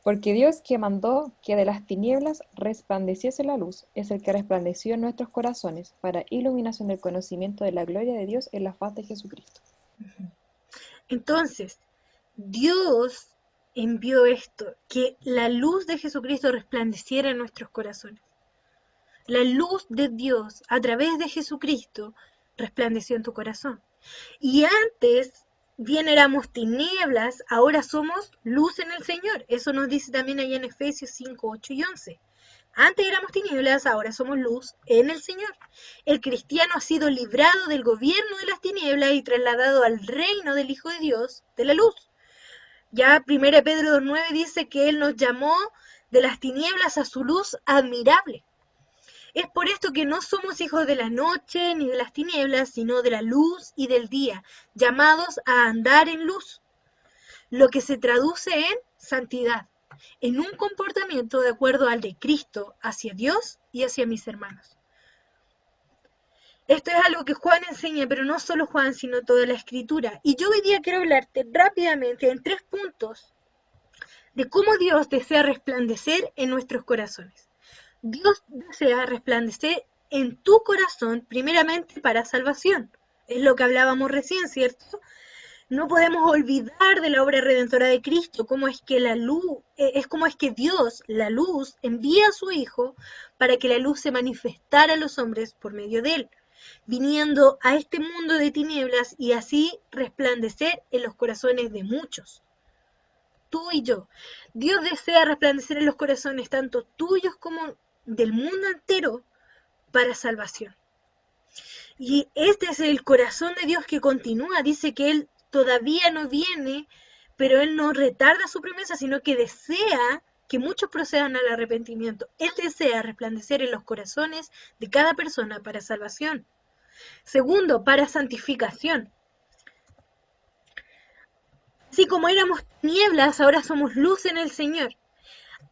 Porque Dios, que mandó que de las tinieblas resplandeciese la luz, es el que resplandeció en nuestros corazones para iluminación del conocimiento de la gloria de Dios en la faz de Jesucristo. Entonces, Dios envió esto, que la luz de Jesucristo resplandeciera en nuestros corazones. La luz de Dios a través de Jesucristo resplandeció en tu corazón. Y antes bien éramos tinieblas, ahora somos luz en el Señor. Eso nos dice también allá en Efesios 5, 8 y 11. Antes éramos tinieblas, ahora somos luz en el Señor. El cristiano ha sido librado del gobierno de las tinieblas y trasladado al reino del Hijo de Dios, de la luz. Ya 1 Pedro 2:9 dice que Él nos llamó de las tinieblas a su luz admirable. Es por esto que no somos hijos de la noche ni de las tinieblas, sino de la luz y del día, llamados a andar en luz, lo que se traduce en santidad, en un comportamiento de acuerdo al de Cristo hacia Dios y hacia mis hermanos. Esto es algo que Juan enseña, pero no solo Juan, sino toda la Escritura. Y yo hoy día quiero hablarte rápidamente en 3 puntos de cómo Dios desea resplandecer en nuestros corazones. Dios desea resplandecer en tu corazón primeramente para salvación. Es lo que hablábamos recién, ¿cierto? No podemos olvidar de la obra redentora de Cristo, cómo es que la luz, es como es que Dios, la luz, envía a su Hijo para que la luz se manifestara a los hombres por medio de él, viniendo a este mundo de tinieblas y así resplandecer en los corazones de muchos. Tú y yo. Dios desea resplandecer en los corazones tanto tuyos como del mundo entero para salvación. Y este es el corazón de Dios que continúa. Dice que Él todavía no viene, pero Él no retarda su promesa, sino que desea que muchos procedan al arrepentimiento. Él desea resplandecer en los corazones de cada persona para salvación. Segundo, para santificación. Así como éramos tinieblas, ahora somos luz en el Señor.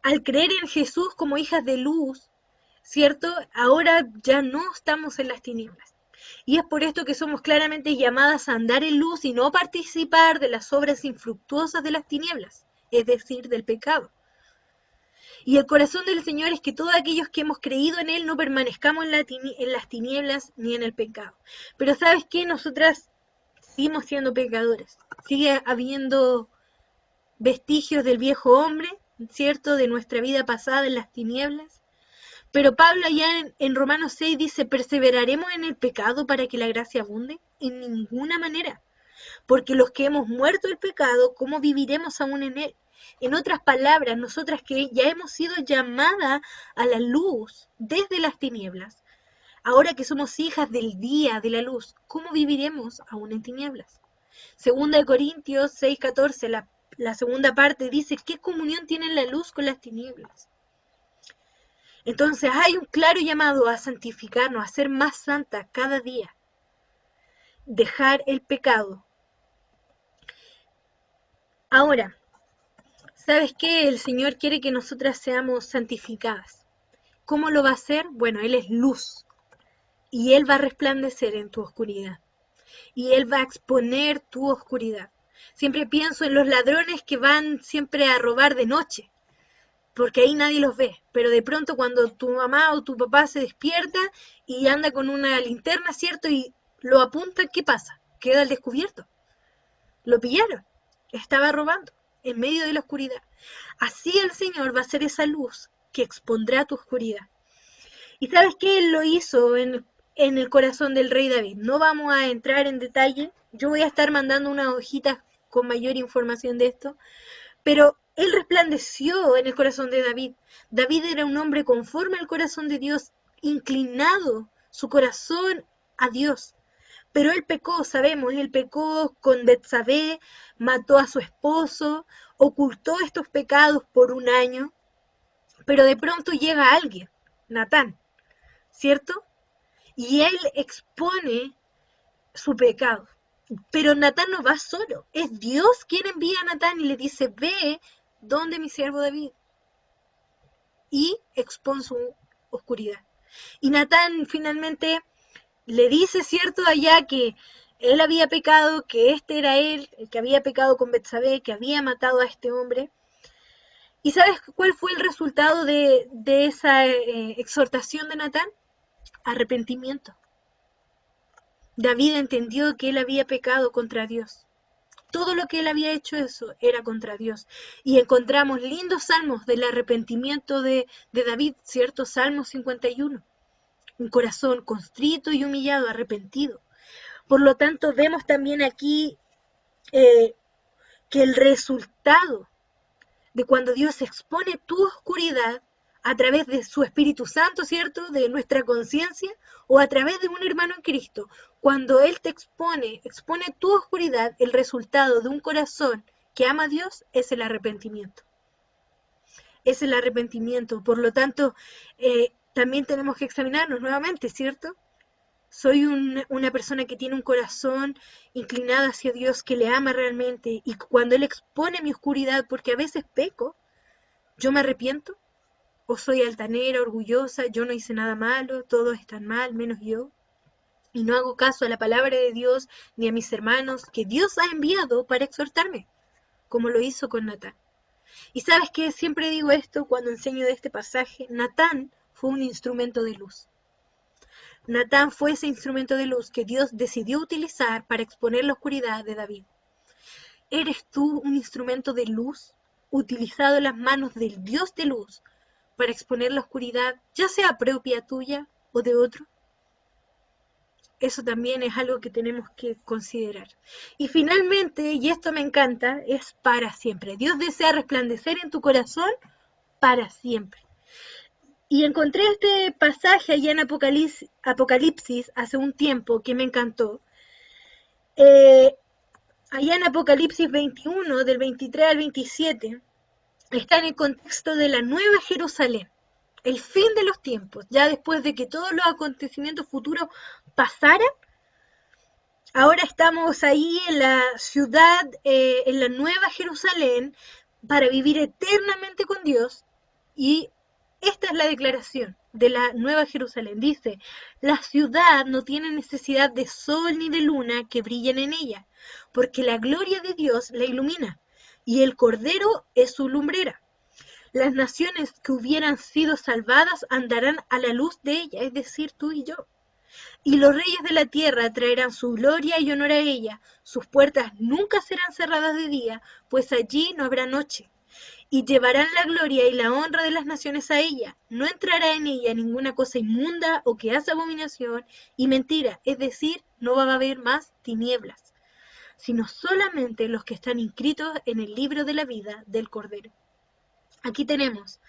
Al creer en Jesús como hijas de luz, ¿cierto? Ahora ya no estamos en las tinieblas. Y es por esto que somos claramente llamadas a andar en luz y no participar de las obras infructuosas de las tinieblas, es decir, del pecado. Y el corazón del Señor es que todos aquellos que hemos creído en Él no permanezcamos en las tinieblas ni en el pecado. Pero ¿sabes qué? Nosotras seguimos siendo pecadoras. Sigue habiendo vestigios del viejo hombre, ¿cierto? De nuestra vida pasada en las tinieblas. Pero Pablo allá en Romanos 6 dice, ¿perseveraremos en el pecado para que la gracia abunde? En ninguna manera. Porque los que hemos muerto el pecado, ¿cómo viviremos aún en él? En otras palabras, nosotras que ya hemos sido llamadas a la luz desde las tinieblas, ahora que somos hijas del día, de la luz, ¿cómo viviremos aún en tinieblas? 2 Corintios 6:14, la segunda parte dice, ¿qué comunión tiene la luz con las tinieblas? Entonces hay un claro llamado a santificarnos, a ser más santas cada día, dejar el pecado. Ahora, ¿sabes qué? El Señor quiere que nosotras seamos santificadas. ¿Cómo lo va a hacer? Bueno, Él es luz y Él va a resplandecer en tu oscuridad y Él va a exponer tu oscuridad. Siempre pienso en los ladrones que van siempre a robar de noche, porque ahí nadie los ve, pero de pronto cuando tu mamá o tu papá se despierta y anda con una linterna, ¿cierto? Y lo apunta, ¿qué pasa? Queda al descubierto. Lo pillaron, estaba robando en medio de la oscuridad. Así el Señor va a ser esa luz que expondrá tu oscuridad. ¿Y sabes qué? Él lo hizo en el corazón del rey David. No vamos a entrar en detalle. Yo voy a estar mandando unas hojitas con mayor información de esto. Pero él resplandeció en el corazón de David. David era un hombre conforme al corazón de Dios, inclinado su corazón a Dios. Pero él pecó, sabemos, él pecó con Betsabé, mató a su esposo, ocultó estos pecados por un año, pero de pronto llega alguien, Natán, ¿cierto? Y él expone su pecado. Pero Natán no va solo, es Dios quien envía a Natán y le dice, ve donde mi siervo David y expone su oscuridad. Y Natán finalmente le dice, cierto, allá que él había pecado, que este era él, el que había pecado con Betsabé, que había matado a este hombre. ¿Y sabes cuál fue el resultado de esa exhortación de Natán? Arrepentimiento. David entendió que él había pecado contra Dios. Todo lo que él había hecho eso era contra Dios. Y encontramos lindos salmos del arrepentimiento de David, ¿cierto? Salmo 51. Un corazón constrito y humillado, arrepentido. Por lo tanto, vemos también aquí que el resultado de cuando Dios expone tu oscuridad a través de su Espíritu Santo, ¿cierto? De nuestra conciencia, o a través de un hermano en Cristo. Cuando Él te expone tu oscuridad, el resultado de un corazón que ama a Dios es el arrepentimiento. Es el arrepentimiento. Por lo tanto, también tenemos que examinarnos nuevamente, ¿cierto? Soy una persona que tiene un corazón inclinado hacia Dios, que le ama realmente, y cuando Él expone mi oscuridad, porque a veces peco, yo me arrepiento, o soy altanera, orgullosa, yo no hice nada malo, todos están mal, menos yo, y no hago caso a la palabra de Dios ni a mis hermanos que Dios ha enviado para exhortarme, como lo hizo con Natán. Y sabes que siempre digo esto cuando enseño de este pasaje, Natán fue un instrumento de luz. Natán fue ese instrumento de luz que Dios decidió utilizar para exponer la oscuridad de David. ¿Eres tú un instrumento de luz utilizado en las manos del Dios de luz para exponer la oscuridad, ya sea propia tuya o de otro? Eso también es algo que tenemos que considerar. Y finalmente, y esto me encanta, es para siempre. Dios desea resplandecer en tu corazón para siempre. Y encontré este pasaje allá en Apocalipsis hace un tiempo que me encantó. Allá en Apocalipsis 21, del 23 al 27, está en el contexto de la Nueva Jerusalén, el fin de los tiempos, ya después de que todos los acontecimientos futuros pasaran. Ahora estamos ahí en la ciudad, en la Nueva Jerusalén, para vivir eternamente con Dios. Y esta es la declaración de la Nueva Jerusalén. Dice, la ciudad no tiene necesidad de sol ni de luna que brillen en ella, porque la gloria de Dios la ilumina, y el Cordero es su lumbrera. Las naciones que hubieran sido salvadas andarán a la luz de ella, es decir, tú y yo. Y los reyes de la tierra traerán su gloria y honor a ella. Sus puertas nunca serán cerradas de día, pues allí no habrá noche. Y llevarán la gloria y la honra de las naciones a ella. No entrará en ella ninguna cosa inmunda o que hace abominación y mentira, es decir, no va a haber más tinieblas, sino solamente los que están inscritos en el libro de la vida del Cordero. Aquí tenemos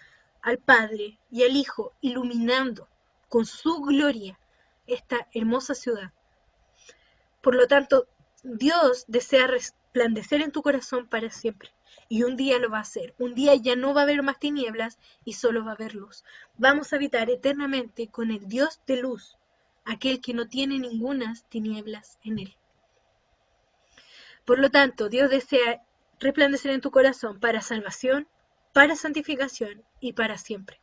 al Padre y al Hijo iluminando con su gloria esta hermosa ciudad. Por lo tanto, Dios desea resplandecer en tu corazón para siempre. Y un día lo va a hacer. Un día ya no va a haber más tinieblas y solo va a haber luz. Vamos a habitar eternamente con el Dios de luz, aquel que no tiene ninguna tinieblas en él. Por lo tanto, Dios desea resplandecer en tu corazón para salvación, para santificación y para siempre.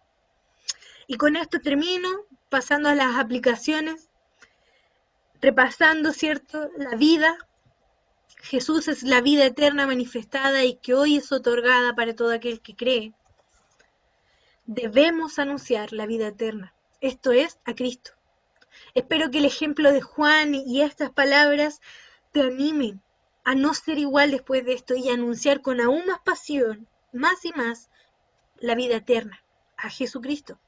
Y con esto termino, pasando a las aplicaciones, repasando, ¿cierto?, la vida. Jesús es la vida eterna manifestada y que hoy es otorgada para todo aquel que cree. Debemos anunciar la vida eterna, esto es, a Cristo. Espero que el ejemplo de Juan y estas palabras te animen a no ser igual después de esto y anunciar con aún más pasión más y más la vida eterna, a Jesucristo.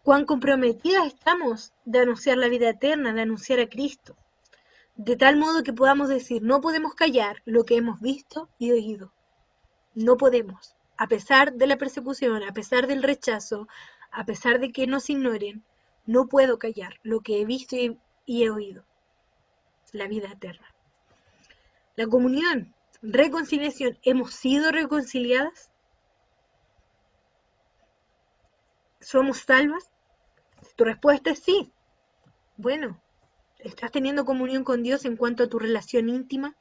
Cuán comprometidas estamos de anunciar la vida eterna, de anunciar a Cristo, de tal modo que podamos decir, no podemos callar lo que hemos visto y oído. No podemos, a pesar de la persecución, a pesar del rechazo, a pesar de que nos ignoren, no puedo callar lo que he visto y he oído. La vida eterna. La comunión, reconciliación, ¿hemos sido reconciliadas? ¿Somos salvas? Tu respuesta es sí. Bueno, ¿estás teniendo comunión con Dios en cuanto a tu relación íntima?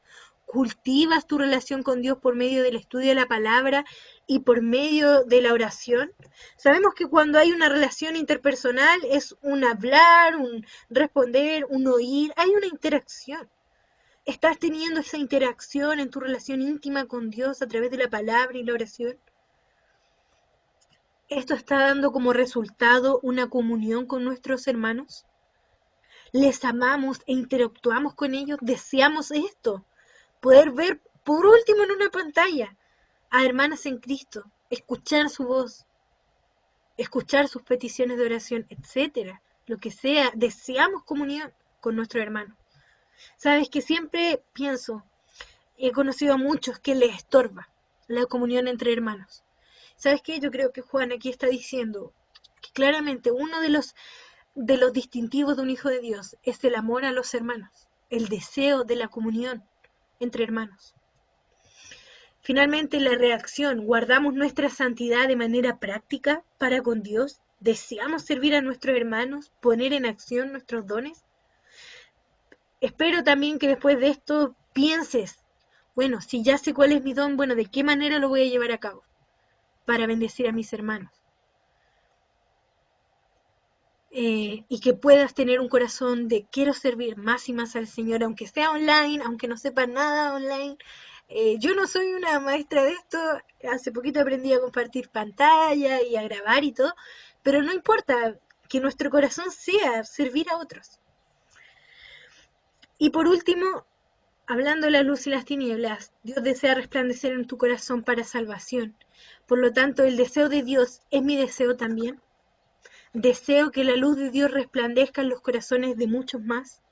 ¿Cultivas tu relación con Dios por medio del estudio de la palabra y por medio de la oración? Sabemos que cuando hay una relación interpersonal es un hablar, un responder, un oír, hay una interacción. ¿Estás teniendo esa interacción en tu relación íntima con Dios a través de la palabra y la oración? ¿Esto está dando como resultado una comunión con nuestros hermanos? ¿Les amamos e interactuamos con ellos? ¿Deseamos esto? Poder ver, por último, en una pantalla a hermanas en Cristo, escuchar su voz, escuchar sus peticiones de oración, etcétera. Lo que sea, deseamos comunión con nuestros hermanos. Sabes que siempre pienso, he conocido a muchos que les estorba la comunión entre hermanos. ¿Sabes qué? Yo creo que Juan aquí está diciendo que claramente uno de los distintivos de un hijo de Dios es el amor a los hermanos, el deseo de la comunión entre hermanos. Finalmente, la reacción, ¿guardamos nuestra santidad de manera práctica para con Dios? ¿Deseamos servir a nuestros hermanos, poner en acción nuestros dones? Espero también que después de esto pienses, bueno, si ya sé cuál es mi don, bueno, ¿de qué manera lo voy a llevar a cabo para bendecir a mis hermanos? Y que puedas tener un corazón de quiero servir más y más al Señor, aunque sea online, aunque no sepa nada online. Yo no soy una maestra de esto, hace poquito aprendí a compartir pantalla y a grabar y todo, pero no importa, que nuestro corazón sea servir a otros. Y por último, hablando de la luz y las tinieblas, Dios desea resplandecer en tu corazón para salvación. Por lo tanto, el deseo de Dios es mi deseo también. Deseo que la luz de Dios resplandezca en los corazones de muchos más.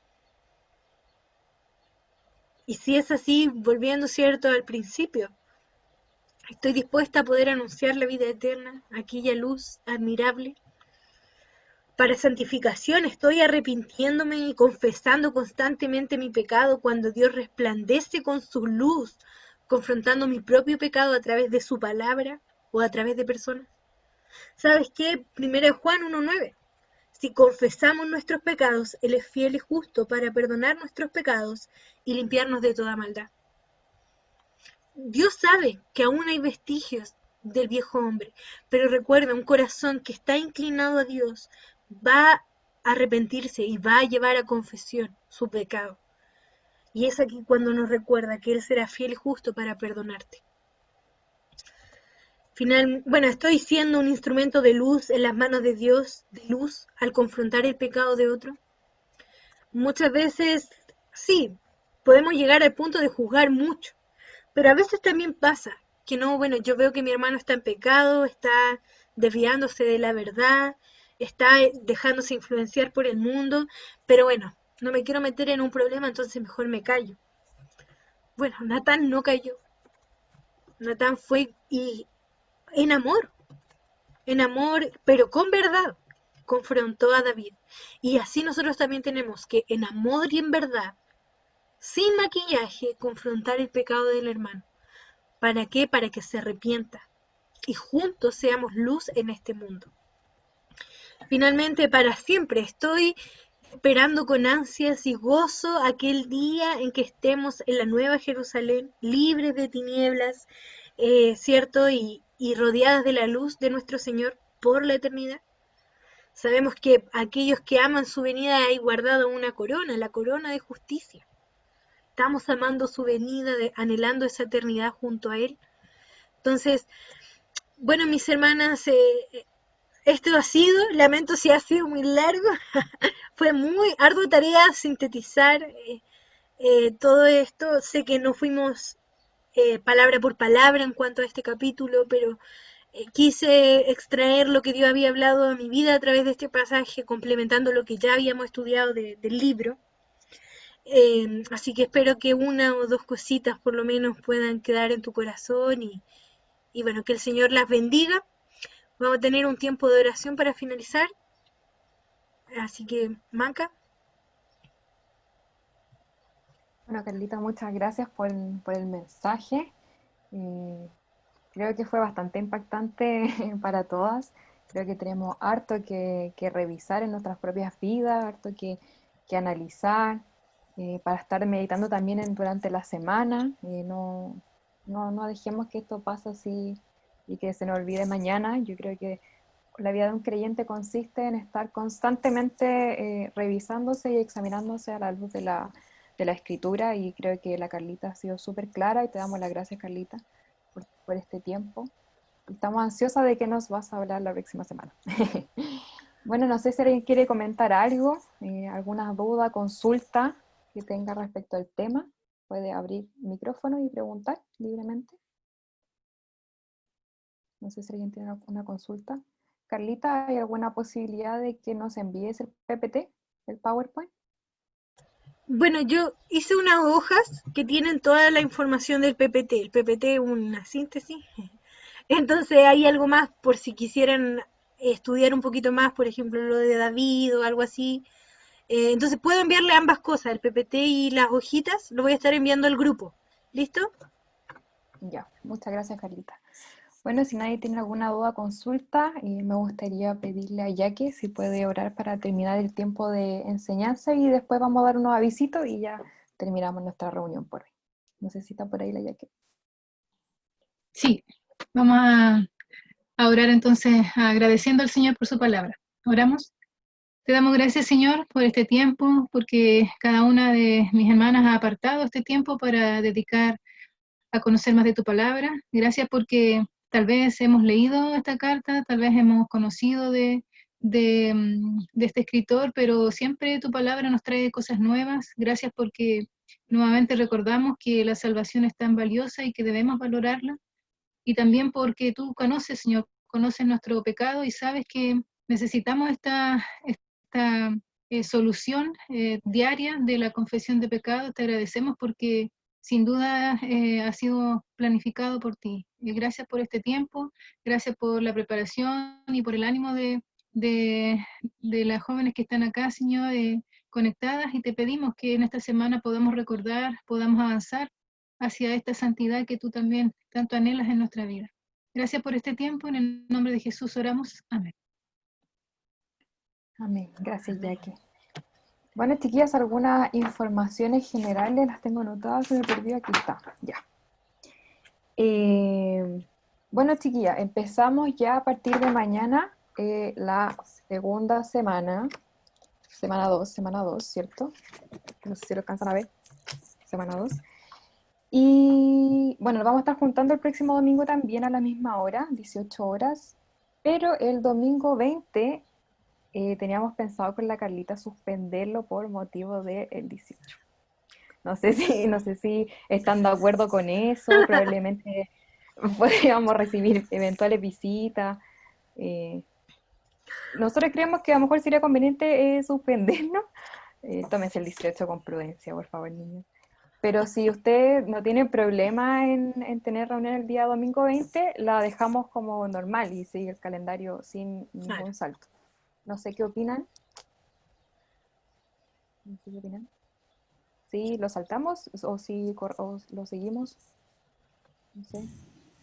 Y si es así, volviendo cierto al principio, estoy dispuesta a poder anunciar la vida eterna, aquella luz admirable. Para santificación estoy arrepintiéndome y confesando constantemente mi pecado cuando Dios resplandece con su luz, confrontando mi propio pecado a través de su palabra o a través de personas. ¿Sabes qué? 1 Juan 1:9. Si confesamos nuestros pecados, Él es fiel y justo para perdonar nuestros pecados y limpiarnos de toda maldad. Dios sabe que aún hay vestigios del viejo hombre, pero recuerda, un corazón que está inclinado a Dios va a arrepentirse y va a llevar a confesión su pecado. Y es aquí cuando nos recuerda que Él será fiel y justo para perdonarte. Bueno, estoy siendo un instrumento de luz en las manos de Dios, de luz, al confrontar el pecado de otro. Muchas veces, sí, podemos llegar al punto de juzgar mucho, pero a veces también pasa que no, bueno, yo veo que mi hermano está en pecado, está desviándose de la verdad, está dejándose influenciar por el mundo, pero bueno, no me quiero meter en un problema, entonces mejor me callo. Bueno, Natán no cayó. Natán fue y en amor, pero con verdad, confrontó a David. Y así nosotros también tenemos que en amor y en verdad, sin maquillaje, confrontar el pecado del hermano. ¿Para qué? Para que se arrepienta y juntos seamos luz en este mundo. Finalmente, para siempre estoy esperando con ansias y gozo aquel día en que estemos en la nueva Jerusalén, libres de tinieblas, ¿cierto? Y rodeadas de la luz de nuestro Señor por la eternidad. Sabemos que aquellos que aman su venida hay guardado una corona, la corona de justicia. Estamos amando su venida, anhelando esa eternidad junto a Él. Entonces, bueno, mis hermanas, esto ha sido, lamento si ha sido muy largo, fue muy ardua tarea sintetizar todo esto. Sé que no fuimos palabra por palabra en cuanto a este capítulo, pero quise extraer lo que Dios había hablado a mi vida a través de este pasaje, complementando lo que ya habíamos estudiado del libro. Así que espero que una o dos cositas por lo menos puedan quedar en tu corazón y bueno, que el Señor las bendiga. Vamos a tener un tiempo de oración para finalizar. Así que, Maca. Bueno, Carlita, muchas gracias por el mensaje. Creo que fue bastante impactante para todas. Creo que tenemos harto que revisar en nuestras propias vidas, harto que analizar, para estar meditando también durante la semana. No dejemos que esto pase así y que se nos olvide mañana. Yo creo que la vida de un creyente consiste en estar constantemente revisándose y examinándose a la luz de la escritura, y creo que la Carlita ha sido súper clara y te damos las gracias, Carlita, por este tiempo. Estamos ansiosas de que nos vas a hablar la próxima semana. Bueno, no sé si alguien quiere comentar algo, alguna duda, consulta que tenga respecto al tema. Puede abrir el micrófono y preguntar libremente. No sé si alguien tiene una consulta. Carlita, ¿hay alguna posibilidad de que nos envíes el PPT, el PowerPoint? Bueno, yo hice unas hojas que tienen toda la información del PPT. El PPT es una síntesis. Entonces hay algo más por si quisieran estudiar un poquito más, por ejemplo, lo de David o algo así. Entonces puedo enviarle ambas cosas, el PPT y las hojitas, lo voy a estar enviando al grupo. ¿Listo? Ya, muchas gracias, Carlita. Bueno, si nadie tiene alguna duda, consulta, me gustaría pedirle a Yaque si puede orar para terminar el tiempo de enseñanza, y después vamos a dar unos avisitos y ya terminamos nuestra reunión por hoy. No sé si está por ahí la Yaque. Sí, vamos a orar entonces agradeciendo al Señor por su palabra. Oramos. Te damos gracias, Señor, por este tiempo, porque cada una de mis hermanas ha apartado este tiempo para dedicar a conocer más de tu palabra. Gracias porque tal vez hemos leído esta carta, tal vez hemos conocido de este escritor, pero siempre tu palabra nos trae cosas nuevas. Gracias porque nuevamente recordamos que la salvación es tan valiosa y que debemos valorarla. Y también porque tú conoces, Señor, conoces nuestro pecado y sabes que necesitamos esta solución diaria de la confesión de pecado. Te agradecemos porque sin duda ha sido planificado por ti. Gracias por este tiempo, gracias por la preparación y por el ánimo de las jóvenes que están acá, Señor, conectadas, y te pedimos que en esta semana podamos recordar, podamos avanzar hacia esta santidad que tú también tanto anhelas en nuestra vida. Gracias por este tiempo, en el nombre de Jesús oramos. Amén. Amén. Gracias, Yaque. Bueno, chiquillas, algunas informaciones generales las tengo anotadas, se me perdió, aquí está, ya. Bueno, chiquillas, empezamos ya a partir de mañana la segunda semana 2, ¿cierto? No sé si lo alcanzan a ver, semana 2. Y bueno, nos vamos a estar juntando el próximo domingo también a la misma hora, 18 horas, pero el domingo 20 teníamos pensado con la Carlita suspenderlo por motivo del 18. No sé si están de acuerdo con eso, probablemente podríamos recibir eventuales visitas. Nosotros creemos que a lo mejor sería conveniente suspenderlo. Tómense el 18 con prudencia, por favor, niños. Pero si usted no tiene problema en tener reunión el día domingo 20, la dejamos como normal y sigue el calendario sin ningún salto. No sé qué opinan. No sé qué opinan. ¿Sí lo saltamos o si o lo seguimos? No sé.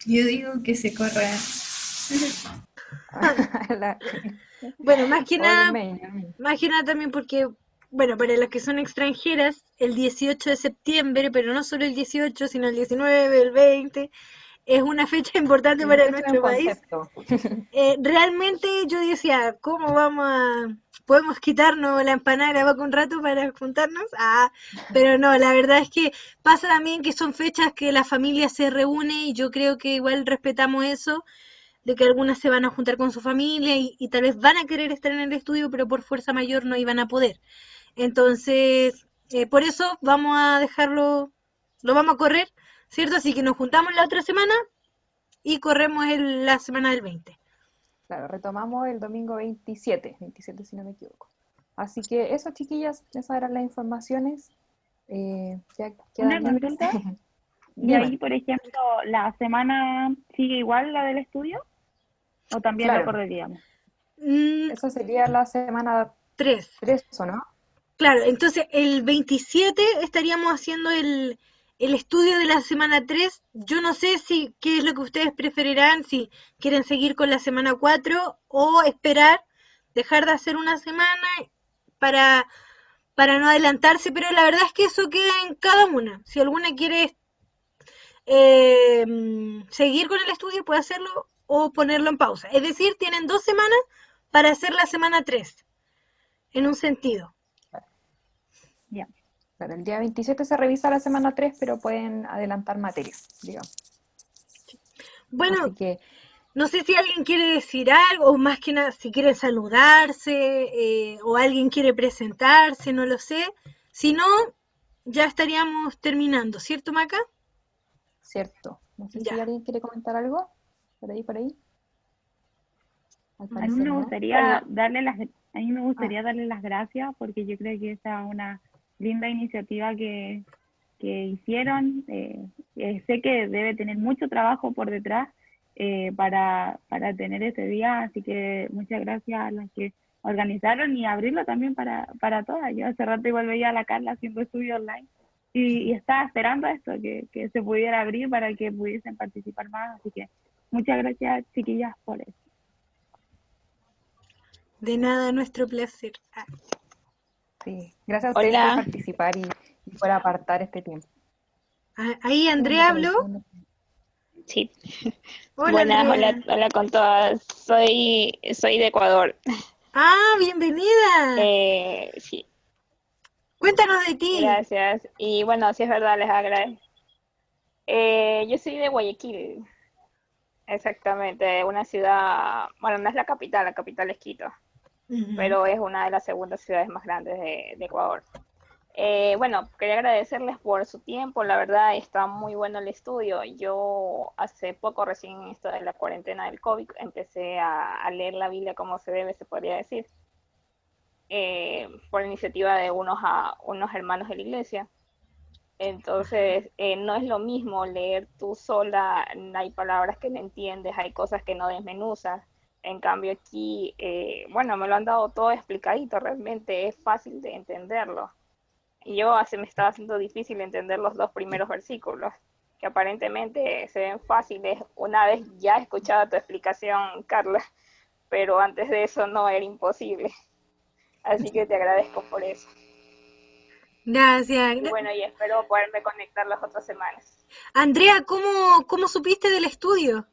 Yo digo que se corra. Bueno, más que nada también porque, bueno, para las que son extranjeras, el 18 de septiembre, pero no solo el 18, sino el 19, el 20, es una fecha importante para nuestro país. Realmente yo decía, ¿cómo podemos quitarnos la empanada de vaca un rato para juntarnos? Pero no, la verdad es que pasa también que son fechas que la familia se reúne y yo creo que igual respetamos eso, de que algunas se van a juntar con su familia y tal vez van a querer estar en el estudio, pero por fuerza mayor no iban a poder. Entonces, por eso vamos a dejarlo, lo vamos a correr ¿cierto? Así que nos juntamos la otra semana y corremos la semana del 20. Claro, retomamos el domingo 27 si no me equivoco. Así que eso, chiquillas, esas eran las informaciones. Ya Una quedan libres. consulta. Y Dime. ahí, por ejemplo, ¿la semana sigue igual la del estudio? ¿O también lo Claro, correríamos? eso sería la semana 3. 3, ¿o no? Claro, entonces el 27 estaríamos haciendo el estudio de la semana 3. Yo no sé si qué es lo que ustedes preferirán, si quieren seguir con la semana 4 o esperar, dejar de hacer una semana para, para no adelantarse, pero la verdad es que eso queda en cada una. Si alguna quiere seguir con el estudio, puede hacerlo o ponerlo en pausa. Es decir, tienen 2 semanas para hacer la semana 3, en un sentido. Ya. Claro, el día 27 se revisa la semana 3, pero pueden adelantar materia, digamos. Bueno, Así que no sé si alguien quiere decir algo, o más que nada, si quiere saludarse, o alguien quiere presentarse, no lo sé. Si no, ya estaríamos terminando, ¿cierto, Maca? cierto. No sé si Ya. alguien quiere comentar algo. Por ahí, por ahí. Al A mí parecer me no. gustaría darle las gracias porque yo creo que esta es una linda iniciativa que hicieron. Sé que debe tener mucho trabajo por detrás para tener este día, así que muchas gracias a las que organizaron y abrirlo también para todas. Yo hace rato igual veía a la Carla haciendo estudio online y estaba esperando esto, que se pudiera abrir para que pudiesen participar más, así que muchas gracias, chiquillas, por eso. De nada, nuestro placer. Sí. Gracias a ustedes por Hola, participar y por apartar este tiempo. Ahí ¿Quién anda Andrea por ahí? habló. sí. Hola, Buenas, hola, Andrea. hola con todas. Soy de Ecuador. Ah, bienvenida. Sí, Cuéntanos de ti. gracias. Y bueno, si es verdad, les agradezco. Yo soy de Guayaquil, exactamente, una ciudad, bueno, no es la capital es Quito, Ujú. pero es una de las segundas ciudades más grandes de Ecuador. Bueno, quería agradecerles por su tiempo, la verdad está muy bueno el estudio. Yo hace poco, recién en esto de la cuarentena del COVID, empecé a leer la Biblia como se debe, se podría decir, por iniciativa de unos hermanos de la iglesia. Entonces, no es lo mismo leer tú sola, hay palabras que no entiendes, hay cosas que no desmenuzas. En cambio aquí, bueno, me lo han dado todo explicadito, realmente es fácil de entenderlo. Y se me estaba haciendo difícil entender los dos primeros versículos, que aparentemente se ven fáciles una vez ya escuchada tu explicación, Carla, pero antes de eso no era imposible. Así que te agradezco por eso. Gracias. Y bueno, y espero poderme conectar las otras semanas. Andrea, ¿cómo supiste del estudio?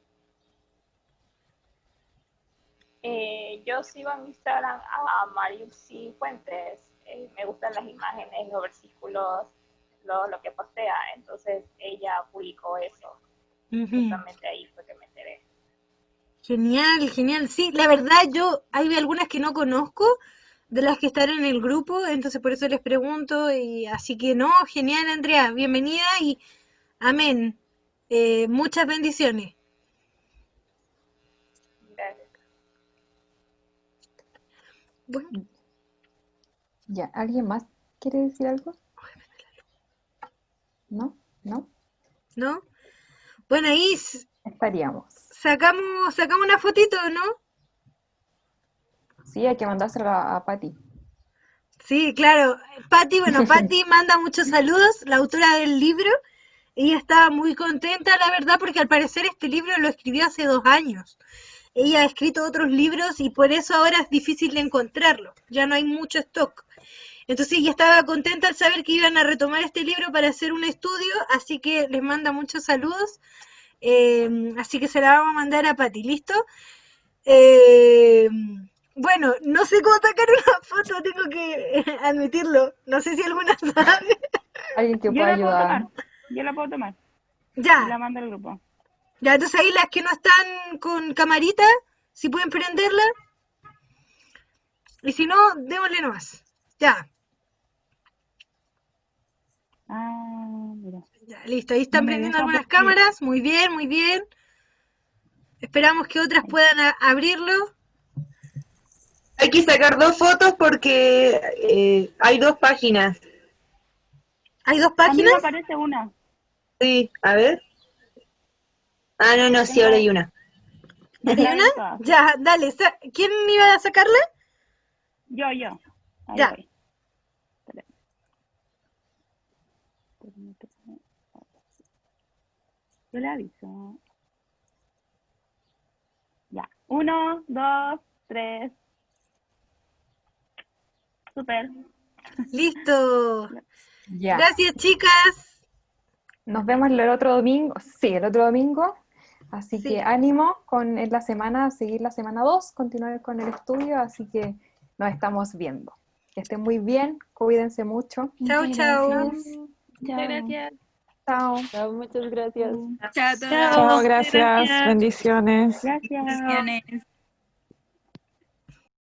Yo sigo en Instagram a Mariuxi Fuentes. Me gustan las imágenes, los versículos, lo que postea. Entonces ella publicó eso. Ujú. Justamente ahí fue que me enteré. Genial, genial. Sí, la verdad hay algunas que no conozco de las que están en el grupo, entonces por eso les pregunto y así que no, genial, Andrea, bienvenida y amén. Muchas bendiciones. Gracias. Bueno, Ya, ¿alguien más quiere decir algo? ¿No? ¿No? ¿no? Bueno, ahí Estaríamos. sacamos una fotito, ¿no? Sí, hay que mandársela a Patti. Sí, claro. Patti manda muchos saludos, la autora del libro. Ella estaba muy contenta, la verdad, porque al parecer este libro lo escribió hace 2 años. Ella ha escrito otros libros y por eso ahora es difícil de encontrarlo. Ya no hay mucho stock. Entonces ella estaba contenta al saber que iban a retomar este libro para hacer un estudio, así que les manda muchos saludos. Así que se la vamos a mandar a Patti, ¿listo? Eh, bueno, no sé cómo sacar una foto, tengo que admitirlo. No sé si alguna sabe. Alguien que Yo pueda la puedo ayudar. tomar, yo la puedo tomar y la Ya, mando al grupo. ya, entonces ahí las que no están con camarita, si pueden prenderla. Y si no, démosle nomás. Ya. Ah, mira. Ya, listo, ahí están No me prendiendo deja algunas porque- cámaras. Muy bien, muy bien. Esperamos que otras puedan abrirlo. Hay que sacar 2 fotos porque hay 2 páginas. ¿Hay 2 A mí me páginas? aparece una. Sí, a ver. Ah, no, sí, ahora hay una. ¿Hay La una? de todas. Ya, dale. ¿Quién iba a sacarla? Yo. Ahí Ya. voy. Espera. Yo le aviso. Ya. 1, 2, 3. Súper. Listo. Ya. Gracias, chicas. Nos vemos el otro domingo. Sí, el otro domingo. Así Sí. que ánimo con la semana, seguir la semana 2, continuar con el estudio. Así que nos estamos viendo. Que estén muy bien, cuídense mucho. Chao, Muchas chao. gracias. Muchas gracias. Chao. Chao, muchas gracias. Chao a todos. Chao, gracias. Bendiciones. Gracias. Bendiciones.